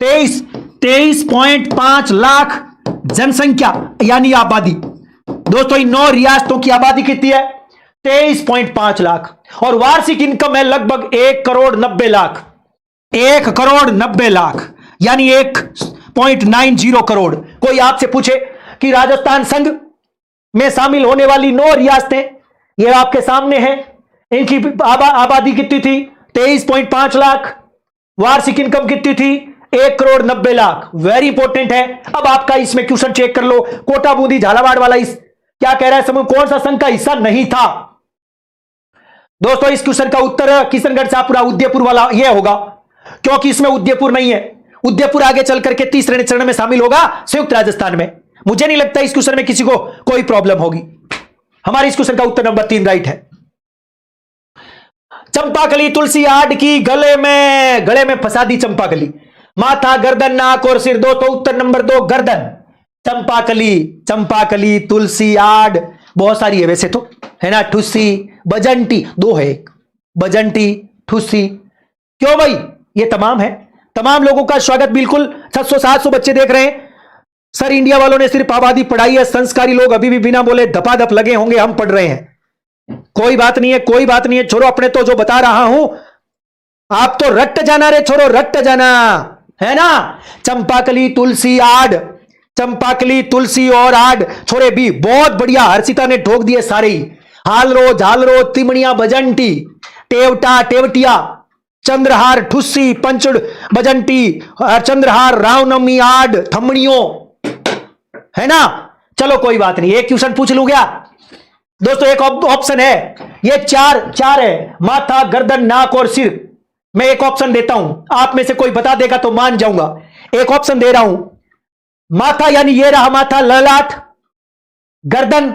[SPEAKER 1] 23.5 लाख जनसंख्या यानी आबादी। दोस्तों इन 9 रियासतों की आबादी कितनी है? 23.5 लाख, और वार्षिक इनकम है लगभग 1,90,00,000, 1,90,00,000 यानी 1.90 करोड़। कोई आपसे पूछे कि राजस्थान संघ में शामिल होने वाली 9 रियासतें ये आपके सामने हैं, इनकी आबादी कितनी थी? 23.5 लाख, वार्षिक इनकम कितनी थी? 1,90,00,000। वेरी इंपॉर्टेंट है। अब आपका इसमें क्वेश्चन चेक कर लो, कोटा, बूंदी, झालावाड़ वाला इस क्या कह रहा है समूह कौन सा संघ का हिस्सा नहीं था? दोस्तों इस क्वेश्चन का उत्तर किशनगढ़, शाहपुरा, उदयपुर वाला यह होगा, क्योंकि इसमें उदयपुर नहीं है। उदयपुर आगे चल करके तीसरे चरण में शामिल होगा संयुक्त राजस्थान में। मुझे नहीं लगता इस क्वेश्चन में किसी को कोई प्रॉब्लम होगी। हमारे इस क्वेश्चन का उत्तर नंबर 3 राइट है। चंपाकली तुलसी आड़ की गले में फंसा दी चंपाकली, माथा, गर्दन, नाक और सिर। दोस्तों उत्तर नंबर 2 गर्दन। चंपाकली तुलसी आड़ बहुत सारी है वैसे तो, है ना, ठुस्सी, बजंटी 2 है, एक बजंटी, ठुस्सी। क्यों भाई, ये तमाम है। तमाम लोगों का स्वागत। बिल्कुल 700-700 बच्चे देख रहे हैं सर। इंडिया वालों ने सिर्फ आबादी पढ़ाई है, संस्कारी लोग अभी भी बिना बोले धपाधप लगे होंगे, हम पढ़ रहे हैं। कोई बात नहीं है, कोई बात नहीं है छोरो, अपने तो जो बता रहा हूं आप तो रट जाना रे छोरो, रट जाना, है ना। चंपाकली तुलसी आड़, चंपाकली तुलसी और आड़ छोरे भी बहुत बढ़िया, हर्षिता ने ठोक दिए सारे ही। हालरो, झालरो, तिमड़िया, बजंटी, टेवटा, टेवटिया, चंद्रहार, ठुस्सी, पंचड़, बजंटी, चंद्रहार, रामनवमी, आड़, थमड़ियों, है ना। चलो कोई बात नहीं, एक क्वेश्चन पूछ लूं क्या दोस्तों? एक ऑप्शन है, ये चार है, माथा, गर्दन, नाक और सिर। मैं एक ऑप्शन देता हूं, आप में से कोई बता देगा तो मान जाऊंगा। एक ऑप्शन दे रहा हूं, माथा यानी ये रहा माथा, ललाट, गर्दन,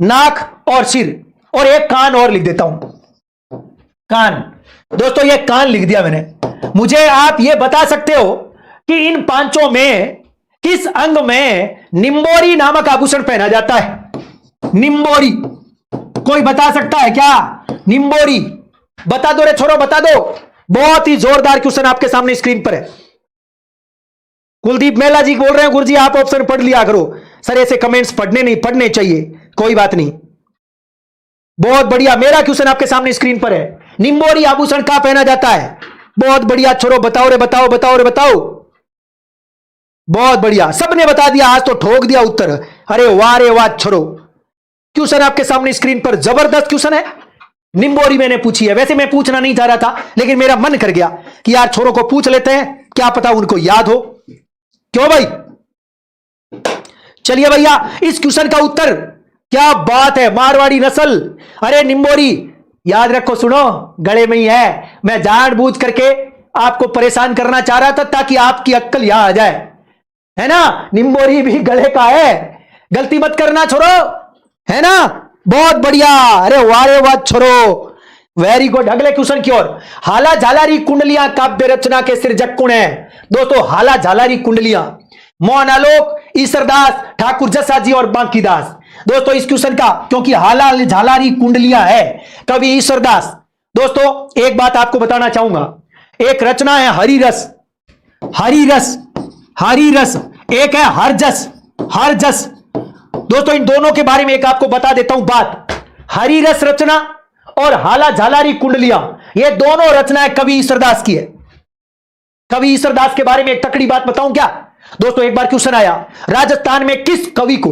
[SPEAKER 1] नाक और सिर, और एक कान और लिख देता हूं, कान। दोस्तों ये कान लिख दिया मैंने। मुझे आप ये बता सकते हो कि इन पांचों में किस अंग में निम्बोरी नामक आभूषण पहना जाता है? निम्बोरी कोई बता सकता है क्या? निम्बोरी बता दो रे छोरो, बता दो। बहुत ही जोरदार क्वेश्चन आपके सामने स्क्रीन पर है। कुलदीप मेला जी बोल रहे हैं, गुरुजी आप ऑप्शन पढ़ लिया करो। सर ऐसे कमेंट्स पढ़ने चाहिए, कोई बात नहीं। बहुत बढ़िया, मेरा क्वेश्चन आपके सामने स्क्रीन पर है। निम्बोरी आभूषण कहां पहना जाता है? बहुत बढ़िया छोरो, बताओ रे बताओ, बताओ रे बताओ। बहुत बढ़िया, सबने बता दिया, आज तो ठोक दिया उत्तर। अरे वाह रे वाह छोरो। क्वेश्चन आपके सामने स्क्रीन पर, जबरदस्त क्वेश्चन है। निम्बोरी मैंने पूछी है, वैसे मैं पूछना नहीं चाह रहा था, लेकिन मेरा मन कर गया कि यार छोरों को पूछ लेते हैं, क्या पता उनको याद हो। क्यों भाई? चलिए भैया, इस क्वेश्चन का उत्तर, क्या बात है, मारवाड़ी नस्ल। अरे निम्बोरी याद रखो, सुनो, गले में ही है। मैं जानबूझ करके आपको परेशान करना चाह रहा था ताकि आपकी अक्ल यहां आ जाए, है ना। निम्बोरी भी गले का है, गलती मत करना छोरो, है ना। बहुत बढ़िया, अरे वाह रे वाह छोरो, वेरी गुड। अगले क्वेश्चन की ओर। हाला झालारी कुंडलियां काव्य रचना के सृजक कौन है? दोस्तों हाला झालारी कुंडलियां मोहन आलोक, ईश्वरदास, ठाकुर जस्सा जी और बांकीदास। दोस्तों इस क्वेश्चन का, क्योंकि हाला झालारी कुंडलियां है, कवि ईश्वरदास। दोस्तों एक बात आपको बताना चाहूंगा, एक रचना है हरिरस, हरिरस, हरिरस, एक है हरजस, हरजस। दोस्तों इन दोनों के बारे में एक आपको बता देता हूं बात। हरिरस रचना और हाला झालारी कुंडलियां, ये दोनों रचनाएं कवि ईश्वरदास की है। कवि ईश्वरदास के बारे में एक तकड़ी बात बताऊं क्या? दोस्तों एक बार क्वेश्चन आया, राजस्थान में किस कवि को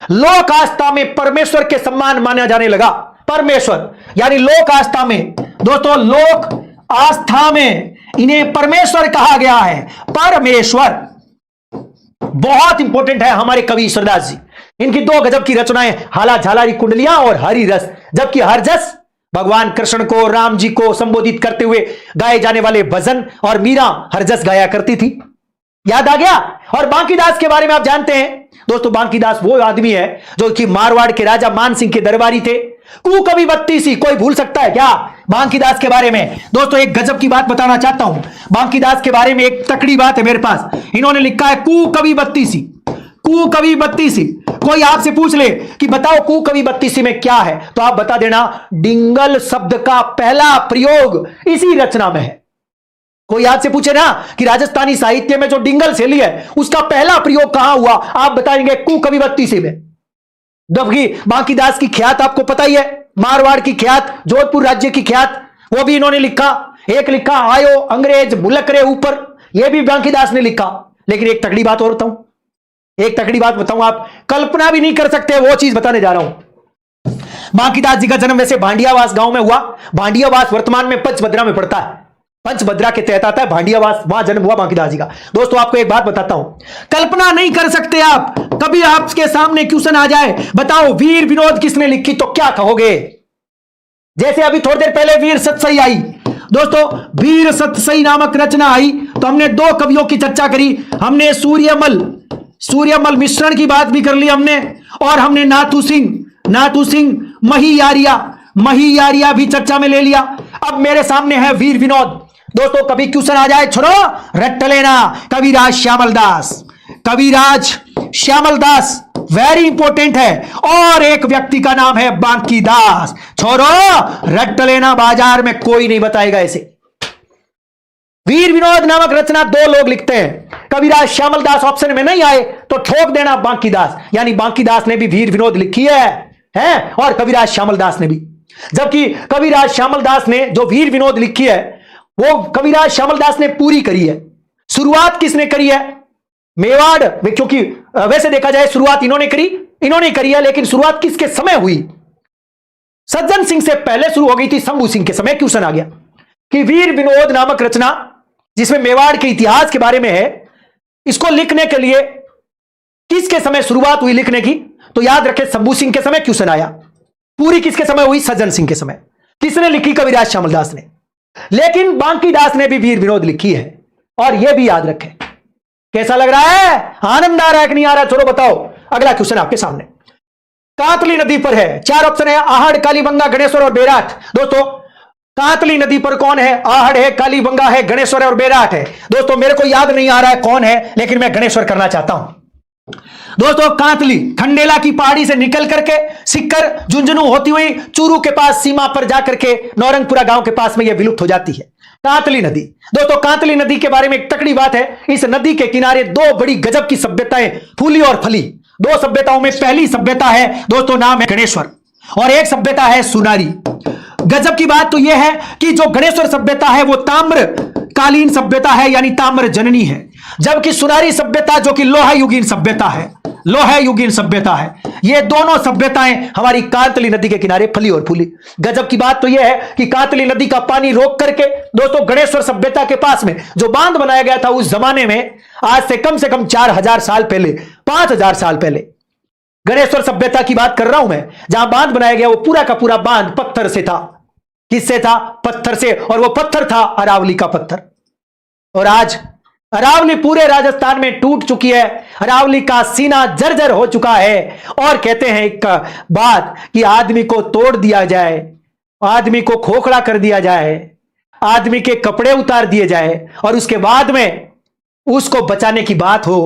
[SPEAKER 1] लोक आस्था में परमेश्वर के सम्मान माना जाने लगा? परमेश्वर यानी लोक आस्था में, दोस्तों लोक आस्था में इन्हें परमेश्वर कहा गया है। परमेश्वर बहुत इंपॉर्टेंट है हमारे कवि ईश्वरदास जी। इनकी दो गजब की रचनाएं, हाला झालारी कुंडलियां और हरिरस। जबकि हरजस भगवान कृष्ण को, राम जी को संबोधित करते हुए गाए जाने वाले भजन, और मीरा हरजस गाया करती थी। याद आ गया। और बांकीदास के बारे में आप जानते हैं दोस्तों, बांकीदास वो आदमी है जो कि मारवाड़ के राजा मान सिंह के दरबारी थे। कवि बत्तीसी, कोई भूल सकता है क्या बांकीदास के बारे में? दोस्तों एक गजब की बात बताना चाहता हूं बांकीदास के बारे में, एक तकड़ी बात है मेरे पास। इन्होंने लिखा है कवि बत्तीसी, कवि बत्तीसी। कोई आपसे पूछ ले कि बताओ कवि बत्तीसी में क्या है, तो आप बता देना डिंगल शब्द का पहला प्रयोग इसी रचना में है। कोई आपसे पूछे ना कि राजस्थानी साहित्य में जो डिंगल शैली है उसका पहला प्रयोग कहां हुआ, आप बताएंगे कवि बत्तीसी में। जबकि बांकीदास की ख्यात आपको पता ही है, मारवाड़ की ख्यात, जोधपुर राज्य की ख्यात, वो भी इन्होंने लिखा। एक लिखा आयो अंग्रेज मुलक रे ऊपर, यह भी बांकीदास ने लिखा। लेकिन एक तगड़ी बात और बताऊं, एक तगड़ी बात बताऊं, आप कल्पना भी नहीं कर सकते वो चीज बताने जा रहा हूं। बांकीदास जी का जन्म वैसे भांडियावास गांव में हुआ। भांडियावास वर्तमान में पंचभद्रा में पड़ता है, पंचभद्रा के तहत आता है भांडियावास, वहां जन्म हुआ बांकीदास जी का। दोस्तों आपको एक बात बताता हूं, कल्पना नहीं कर सकते आप, कभी आपके सामने क्वेश्चन आ जाए, बताओ वीर विनोद किसने लिखी, तो क्या कहोगे? जैसे अभी थोड़ी देर पहले वीर सतसई आई, दोस्तों वीर सतसई नामक रचना आई, तो हमने दो कवियों की चर्चा करी। हमने सूर्यमल मिश्रण की बात भी कर ली हमने, और हमने नाथू सिंह महियारिया भी चर्चा में ले लिया। अब मेरे सामने है वीर विनोद। दोस्तों कभी क्वेश्चन आ जाए, छोड़ो रट लेना, कविराज श्यामल दास वेरी इंपॉर्टेंट है, और एक व्यक्ति का नाम है बांकीदास। छोड़ो रट लेना, बाजार में कोई नहीं बताएगा ऐसे। वीर विनोद नामक रचना दो लोग लिखते हैं, कविराज श्यामल दास ऑप्शन में नहीं आए तो ठोक देना बांकीदास, यानी बांकीदास ने भी वीर विनोद लिखी है और कविराज श्यामल दास ने भी। जबकि कविराज श्यामल दास ने जो वीर विनोद लिखी है वो कविराज श्यामल दास ने पूरी करी है। शुरुआत किसने करी है? मेवाड़, क्योंकि वैसे देखा जाए शुरुआत इन्होंने करी है, लेकिन शुरुआत किसके समय हुई? सज्जन सिंह से पहले शुरू हो गई थी, शंभू सिंह के समय। क्वेश्चन आ गया कि वीर विनोद नामक रचना जिसमें मेवाड़ के इतिहास के बारे में है, इसको लिखने के लिए किसके समय शुरुआत हुई लिखने की? तो याद रखें शंभू सिंह के समय क्वेश्चन आया। पूरी किसके समय हुई? सज्जन सिंह के समय। किसने लिखी? कविराज श्यामल दास ने। लेकिन बांकीदास ने भी वीर विनोद लिखी है, और यह भी याद रखें। कैसा लग रहा है? आनंद आ रहा है कि नहीं आ रहा? छोड़ो बताओ। अगला क्वेश्चन आपके सामने, कातली नदी पर है। चार ऑप्शन है, आहड़, कालीबंगा, गणेश्वर और बेराट। दोस्तों कातली नदी पर कौन है? आहड़ है, कालीबंगा है, गणेश्वर और बेराट है। दोस्तों मेरे को याद नहीं आ रहा है कौन है, लेकिन मैं गणेश्वर करना चाहता हूं। दोस्तों कातली खंडेला की पहाड़ी से निकल करके सिक्कर झुंझुनू होती हुई चूरू के पास सीमा पर जाकर के नौरंगपुरा गांव के पास में यह विलुप्त हो जाती है, कातली नदी। दोस्तों कातली नदी के बारे में एक तकड़ी बात है, इस नदी के किनारे दो बड़ी गजब की सभ्यताएं फूली और फली। दो सभ्यताओं में पहली सभ्यता है दोस्तों, नाम है गणेश्वर, और एक सभ्यता है सुनारी। गजब की बात तो यह है कि जो गणेश्वर सभ्यता है वो ताम्र कालीन सभ्यता है, यानी ताम्र जननी है, जबकि सुनारी सभ्यता जो कि लोहा युगीन सभ्यता है, लोहा युगीन सभ्यता है। ये दोनों सभ्यताएं हमारी कातली नदी के किनारे फली और फूली। गजब की बात तो यह है कि कातली नदी का पानी रोक करके दोस्तों गणेश्वर सभ्यता के पास में जो बांध बनाया गया था उस जमाने में, आज से कम 4000 साल पहले, 5000 साल पहले गणेश्वर सभ्यता की बात कर रहा हूं मैं, जहां बांध बनाया गया वो पूरा का पूरा बांध पत्थर से था। किससे था? पत्थर से, और वो पत्थर था अरावली का पत्थर। और आज अरावली पूरे राजस्थान में टूट चुकी है, अरावली का सीना जर्जर हो चुका है। और कहते हैं एक बात कि आदमी को तोड़ दिया जाए, आदमी को खोखला कर दिया जाए, आदमी के कपड़े उतार दिए जाए और उसके बाद में उसको बचाने की बात हो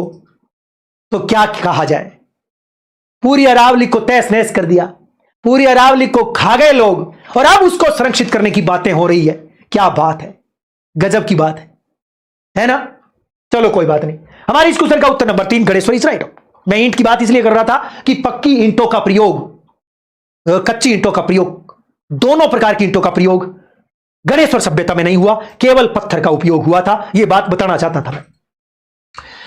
[SPEAKER 1] तो क्या कहा जाए? पूरी अरावली को तहस नहस कर दिया, पूरी अरावली को खा गए लोग, और अब उसको संरक्षित करने की बातें हो रही है। क्या बात है, गजब की बात है ना? चलो कोई बात नहीं। हमारी इस क्वेश्चन का उत्तर नंबर 3 गणेश्वर इज राइट। मैं ईंट की बात इसलिए कर रहा था कि पक्की ईंटों का प्रयोग, कच्ची ईंटों का प्रयोग, दोनों प्रकार की ईंटों का प्रयोग गणेश्वर सभ्यता में नहीं हुआ, केवल पत्थर का उपयोग हुआ था। यह बात बताना चाहता था मैं।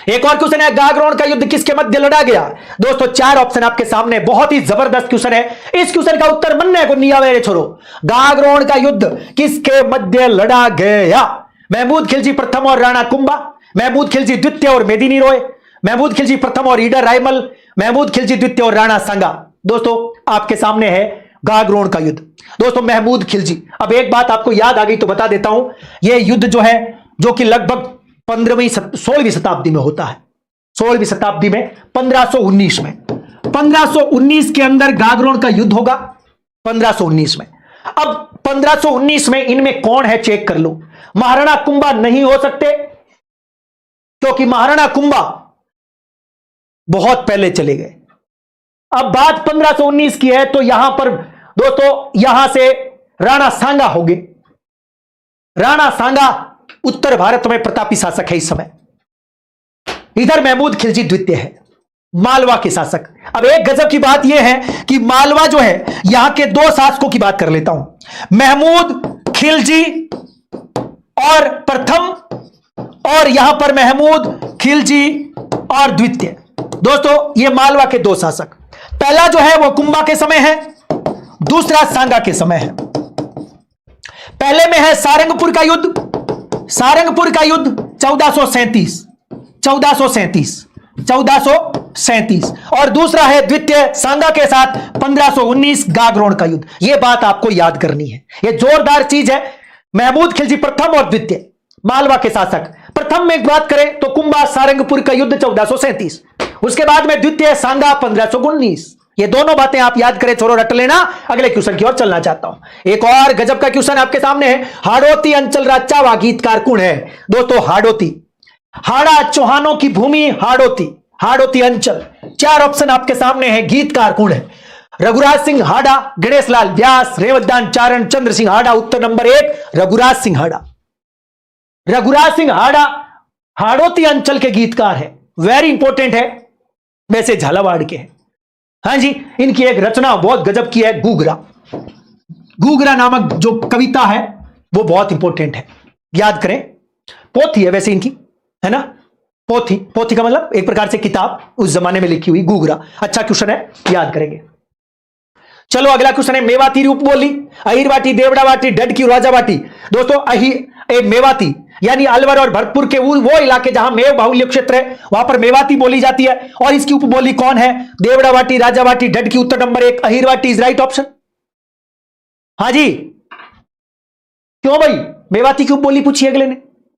[SPEAKER 1] एक और क्वेश्चन है, गागरोन का युद्ध किसके मध्य लड़ा गया? दोस्तों 4 ऑप्शन आपके सामने, बहुत ही जबरदस्त क्वेश्चन है। इस क्वेश्चन का उत्तर मनने को नहीं आवे रे छोरो। गागरोन का युद्ध किसके मध्य लड़ा गया? महमूद खिलजी प्रथम और राणा कुंभा, महमूद खिलजी द्वितीय और मेदिनी रॉय, महमूद खिलजी प्रथम और ईडर रायमल, महमूद खिलजी द्वितीय और राणा सांगा। दोस्तों आपके सामने है गागरोन का युद्ध। दोस्तों महमूद खिलजी, अब एक बात आपको याद आ गई तो बता देता हूं, यह युद्ध जो है जो कि लगभग 16वीं शताब्दी में होता है, 16वीं शताब्दी में 1519 में, 1519 के अंदर गागरोन का युद्ध होगा, 1519 में। अब 1519 में इनमें कौन है चेक कर लो। महाराणा कुंभा नहीं हो सकते क्योंकि महाराणा कुंभा बहुत पहले चले गए। अब बात 1519 की है तो यहां पर दोस्तों यहां से राणा सांगा हो गए। राणा सांगा उत्तर भारत में प्रतापी शासक है इस समय। इधर महमूद खिलजी द्वितीय है, मालवा के शासक। अब एक गजब की बात यह है कि मालवा जो है, यहां के 2 शासकों की बात कर लेता हूं, महमूद खिलजी और प्रथम, और यहां पर महमूद खिलजी और द्वितीय। दोस्तों ये मालवा के 2 शासक, पहला जो है वो कुंभा के समय है, दूसरा सांगा के समय है। पहले में है सारंगपुर का युद्ध, सारंगपुर का युद्ध 1437, और दूसरा है द्वितीय सांगा के साथ 1519 गागरोन का युद्ध। यह बात आपको याद करनी है, यह जोरदार चीज है। महमूद खिलजी प्रथम और द्वितीय, मालवा के शासक। प्रथम में बात करें तो कुंभा सारंगपुर का युद्ध 1437, उसके बाद में द्वितीय सांगा 1519। ये दोनों बातें आप याद करें, छोड़ो रट लेना। अगले क्वेश्चन की ओर चलना चाहता हूं। एक और गजब का क्वेश्चन आपके सामने है, हाड़ौती अंचल राजा व गीतकार कौन है? दोस्तों हाड़ौती, हाड़ा चौहानों की भूमि हाड़ौती, हाड़ौती अंचल। 4 ऑप्शन आपके सामने है, गीतकार कौन है? रघुराज सिंह हाड़ा, गणेश लाल व्यास, रेवतदान चारण, चंद्र सिंह हाड़ा। उत्तर नंबर 1 रघुराज सिंह हाड़ा। रघुराज सिंह हाड़ा हाड़ौती अंचल के गीतकार है, वेरी इंपॉर्टेंट है, वैसे झालावाड़ के हैं। हाँ जी, इनकी एक रचना बहुत गजब की है, घूघरा। घूघरा नामक जो कविता है वो बहुत इंपॉर्टेंट है, याद करें। पोथी है वैसे इनकी, है ना, पोथी। पोथी का मतलब एक प्रकार से किताब, उस जमाने में लिखी हुई। घूघरा अच्छा क्वेश्चन है, याद करेंगे। चलो अगला क्वेश्चन है, मेवाती रूप बोली, अहिरवाटी, देवड़ावाटी, डडकी, राजावाटी। दोस्तों मेवाती यानी अलवर और भरतपुर के वो इलाके जहां मेव बाहुल्य क्षेत्र है, वहां पर मेवाती बोली जाती है। और इसकी उपबोली कौन है? देवड़ावाटी, राजावाटी, डडकी। उत्तर number 1 Ahirwati is right option. हाँ जी, क्यों भाई, मेवाती की उपबोली पूछी अगले ने।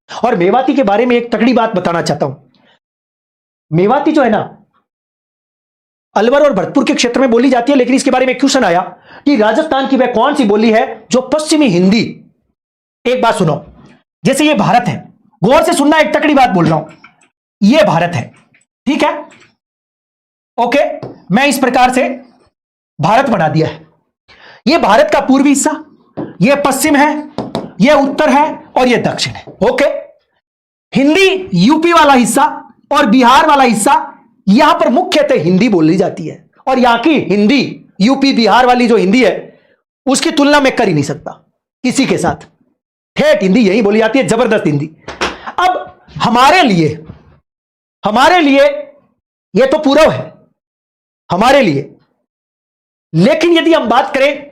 [SPEAKER 1] और मेवाती के बारे में एक तगड़ी बात बताना चाहता हूं। मेवाती जो है ना, अलवर और भरतपुर के क्षेत्र में बोली जाती है, लेकिन इसके बारे में क्वेश्चन आया कि राजस्थान की वह कौन सी बोली है जो पश्चिमी हिंदी। एक बात सुनो, जैसे ये भारत है, गौर से सुनना, एक तकड़ी बात बोल रहा हूं, ये भारत है, ठीक है, ओके, मैं इस प्रकार से भारत बना दिया है। ये भारत का पूर्वी हिस्सा, ये पश्चिम है, ये उत्तर है और ये दक्षिण है, ओके। हिंदी यूपी वाला हिस्सा और बिहार वाला हिस्सा, यहां पर मुख्यतः हिंदी बोली जाती है, और यहां की हिंदी यूपी बिहार वाली जो हिंदी है उसकी तुलना मैं कर ही नहीं सकता किसी के साथ। ठेठ हिंदी यही बोली जाती है, जबरदस्त हिंदी। अब हमारे लिए यह तो पूर्व है हमारे लिए, लेकिन यदि हम बात करें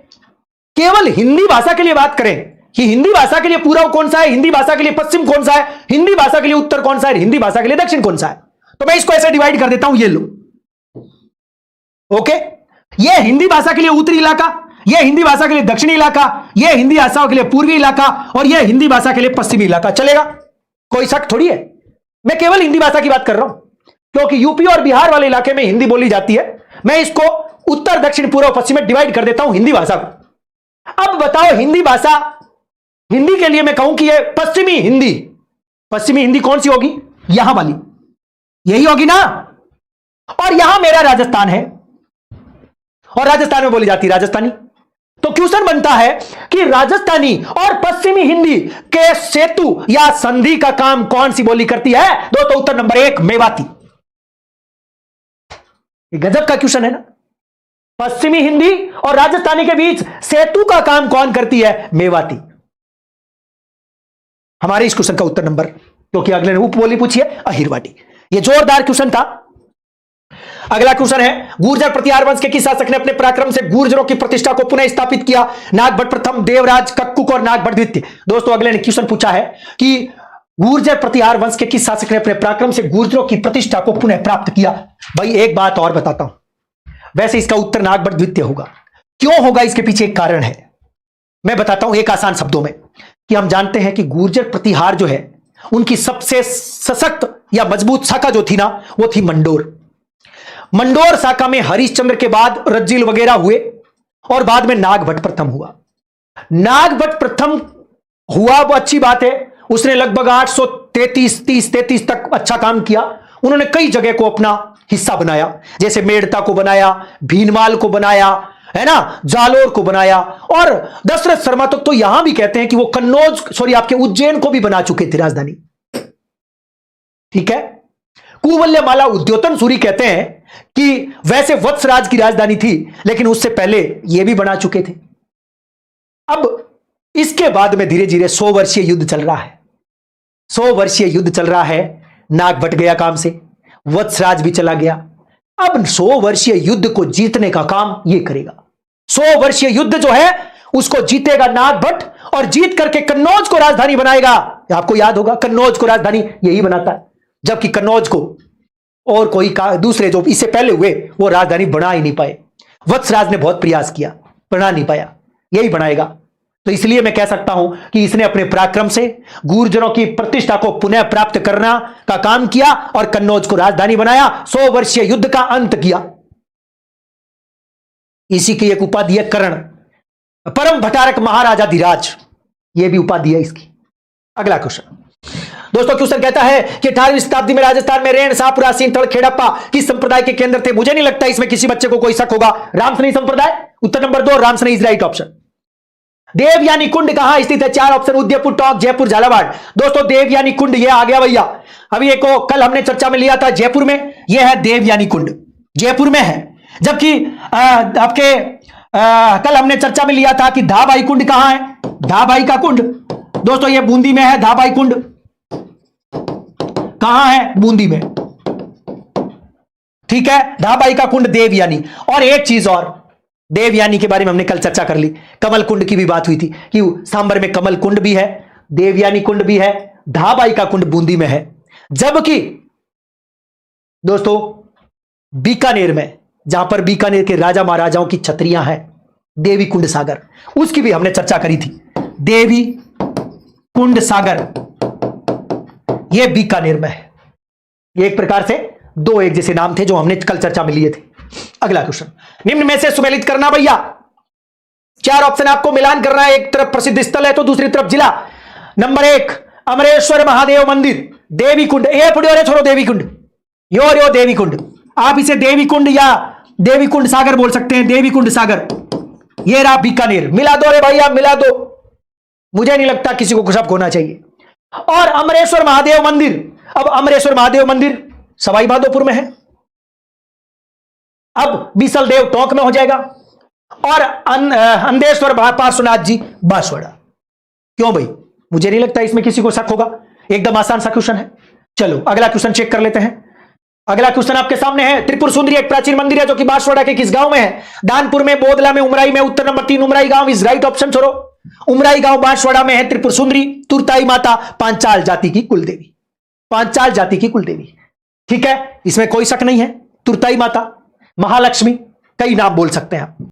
[SPEAKER 1] केवल हिंदी भाषा के लिए, बात करें कि हिंदी भाषा के लिए पूर्व कौन सा है, हिंदी भाषा के लिए पश्चिम कौन सा है, हिंदी भाषा के लिए उत्तर कौन सा है, हिंदी भाषा के लिए दक्षिण कौन सा है, तो मैं इसको ऐसे डिवाइड कर देता हूं, ये लो, ओके। ये हिंदी भाषा के लिए उत्तरी इलाका, ये हिंदी भाषा के लिए दक्षिणी इलाका, ये हिंदी भाषा के लिए पूर्वी इलाका, और ये हिंदी भाषा के लिए पश्चिमी इलाका। चलेगा, कोई शक थोड़ी है, मैं केवल हिंदी भाषा की बात कर रहा हूं, क्योंकि यूपी और बिहार वाले इलाके में हिंदी बोली जाती है। मैं इसको उत्तर दक्षिण पूर्व पश्चिम में डिवाइड कर देता हूं हिंदी भाषा को। अब बताओ, हिंदी भाषा, हिंदी के लिए मैं कहूं कि ये पश्चिमी हिंदी कौन सी होगी, यहां वाली, यही होगी ना। और यहां मेरा राजस्थान है, और राजस्थान में बोली जाती है राजस्थानी। तो क्वेश्चन बनता है कि राजस्थानी और पश्चिमी हिंदी के सेतु या संधि का काम कौन सी बोली करती है? दोस्तों उत्तर नंबर 1 मेवाती। गजब का क्वेश्चन है ना। पश्चिमी हिंदी और राजस्थानी के बीच सेतु का काम कौन करती है? मेवाती। हमारे इस क्वेश्चन का उत्तर नंबर, क्योंकि अगले ने उपबोली पूछी है अहिरवाटी। ये जोरदार क्वेश्चन था। अगला क्वेश्चन है, गुर्जर प्रतिहार वंश के किस शासक ने अपने पराक्रम से गुर्जरों की प्रतिष्ठा को पुनः स्थापित किया? नागभट्ट प्रथम, देवराज, कक्कुक और नागभट्ट द्वितीय। दोस्तों अगले ने क्वेश्चन पूछा है कि गुर्जर प्रतिहार वंश के किस शासक ने अपने पराक्रम से गुर्जरों की प्रतिष्ठा को पुनः प्राप्त किया? भाई एक बात और बताता हूं, वैसे इसका उत्तर नागभट्ट द्वितीय होगा। क्यों होगा? इसके पीछे एक कारण है, मैं बताता हूं एक आसान शब्दों में, कि हम जानते हैं कि गुर्जर प्रतिहार जो है उनकी सबसे सशक्त या मजबूत शाखा जो थी ना, वो थी मंडोर। मंडोर शाखा में हरिश्चंद्र के बाद रज्जिल वगैरह हुए और बाद में नागभट्ट प्रथम हुआ। नागभट्ट प्रथम हुआ वो अच्छी बात है, उसने लगभग 833 तक अच्छा काम किया। उन्होंने कई जगह को अपना हिस्सा बनाया, जैसे मेड़ता को बनाया, भीनमाल को बनाया, है ना, जालोर को बनाया, और दशरथ शर्मा तो यहां भी कहते हैं कि वो कन्नौज आपके उज्जैन को भी बना चुके थे राजधानी। ठीक है। कुवल्यमाला उद्योतन सूरी कहते हैं कि वैसे वत्सराज की राजधानी थी, लेकिन उससे पहले ये भी बना चुके थे। अब इसके बाद में धीरे धीरे 100 वर्षीय युद्ध चल रहा है। 100 वर्षीय युद्ध चल रहा है, नागभट्ट गया काम से, वत्सराज भी चला गया। अब 100 वर्षीय युद्ध को जीतने का काम ये करेगा। 100 वर्षीय युद्ध जो है उसको जीतेगा नागभट्ट, और जीत करके कन्नौज को राजधानी बनाएगा। आपको याद होगा कन्नौज को राजधानी यही बनाता है, जबकि कन्नौज को और कोई दूसरे जो इससे पहले हुए वो राजधानी बना ही नहीं पाए। वत्सराज ने बहुत प्रयास किया, बना नहीं पाया, यही बनाएगा। तो इसलिए मैं कह सकता हूं कि इसने अपने पराक्रम से गुर्जरों की प्रतिष्ठा को पुनः प्राप्त करना का काम किया और कन्नौज को राजधानी बनाया, 100 वर्षीय युद्ध का अंत किया। इसी की एक उपाधि है कर्ण, परम भटारक महाराजाधिराज, यह भी उपाधि है इसकी। अगला क्वेश्चन दोस्तों, क्वेश्चन कहता है कि 18वीं शताब्दी में राजस्थान में रेण, शाहपुरा, सींथल, खेड़प्पा किस संप्रदाय के केंद्र थे? मुझे नहीं लगता इसमें किसी बच्चे को कोई शक होगा। रामसनई संप्रदाय, उत्तर number 2, Ramsnehi is right option. Devyani Kund कहां स्थित है? 4 ऑप्शन, उदयपुर, टोंक, जयपुर, झालावाड़। दोस्तों देवयानी कुंड ये आ गया भैया, अभी एक कल हमने चर्चा में लिया था जयपुर में, यह है देवयानी कुंड, जयपुर में है। जबकि आपके कल हमने चर्चा में लिया था कि धाबाई कुंड कहां है? धाबाई का कुंड दोस्तों ये बूंदी में है। धाबाई कुंड कहां है? बूंदी में। ठीक है, धाबाई का कुंड देवयानी। और एक चीज और, देवयानी के बारे में हमने कल चर्चा कर ली, कमल कुंड की भी बात हुई थी कि सांबर में कमल कुंड भी है, देवयानी कुंड भी है, धाबाई का कुंड बूंदी में है। जबकि दोस्तों बीकानेर में, जहां पर बीकानेर के राजा महाराजाओं की छतरियां हैं, देवी कुंड सागर, उसकी भी हमने चर्चा करी थी। देवी कुंड सागर यह बीकानेर में है। ये एक प्रकार से दो एक जैसे नाम थे जो हमने कल चर्चा में लिए थे। अगला क्वेश्चन, निम्न में से सुमेलित करना भैया। 4 ऑप्शन आपको मिलान करना है, एक तरफ प्रसिद्ध स्थल है तो दूसरी तरफ जिला। नंबर 1 अमरेश्वर महादेव मंदिर, देवी कुंड, ये पुड़ियोरे छोड़ो, देवी कुंड, यो देवी कुंड, आप इसे देवी कुंड या देवी कुंड सागर बोल सकते हैं, देवी कुंड सागर, ये रहा बीकानेर। मिला दो रे भैया, मिला दो, मुझे नहीं लगता किसी को शक होना चाहिए। और अमरेश्वर महादेव मंदिर, अब अमरेश्वर महादेव मंदिर सवाई माधोपुर में है, अब बीसल देव टोंक में हो जाएगा, और अंधेश्वर पार्श्वनाथ जी बांसवाड़ा। क्यों भाई, मुझे नहीं लगता इसमें किसी को शक होगा, एकदम आसान सा क्वेश्चन है। चलो अगला क्वेश्चन चेक कर लेते हैं। अगला क्वेश्चन आपके सामने है, त्रिपुर सुंदरी एक प्राचीन मंदिर है जो कि बांसवाड़ा के किस गांव में है? दानपुर में, बोदला में, उमराई में। उत्तर नंबर 3 उमराई गांव इज राइट ऑप्शन। छोड़ो, उमराई गांव बांसवाड़ा में है त्रिपुर सुंदरी, तुरताई माता, पांचाल जाति की कुलदेवी, पांचाल जाति की कुलदेवी। ठीक है, इसमें कोई शक नहीं है। तुरताई माता, महालक्ष्मी, कई नाम बोल सकते हैं आप।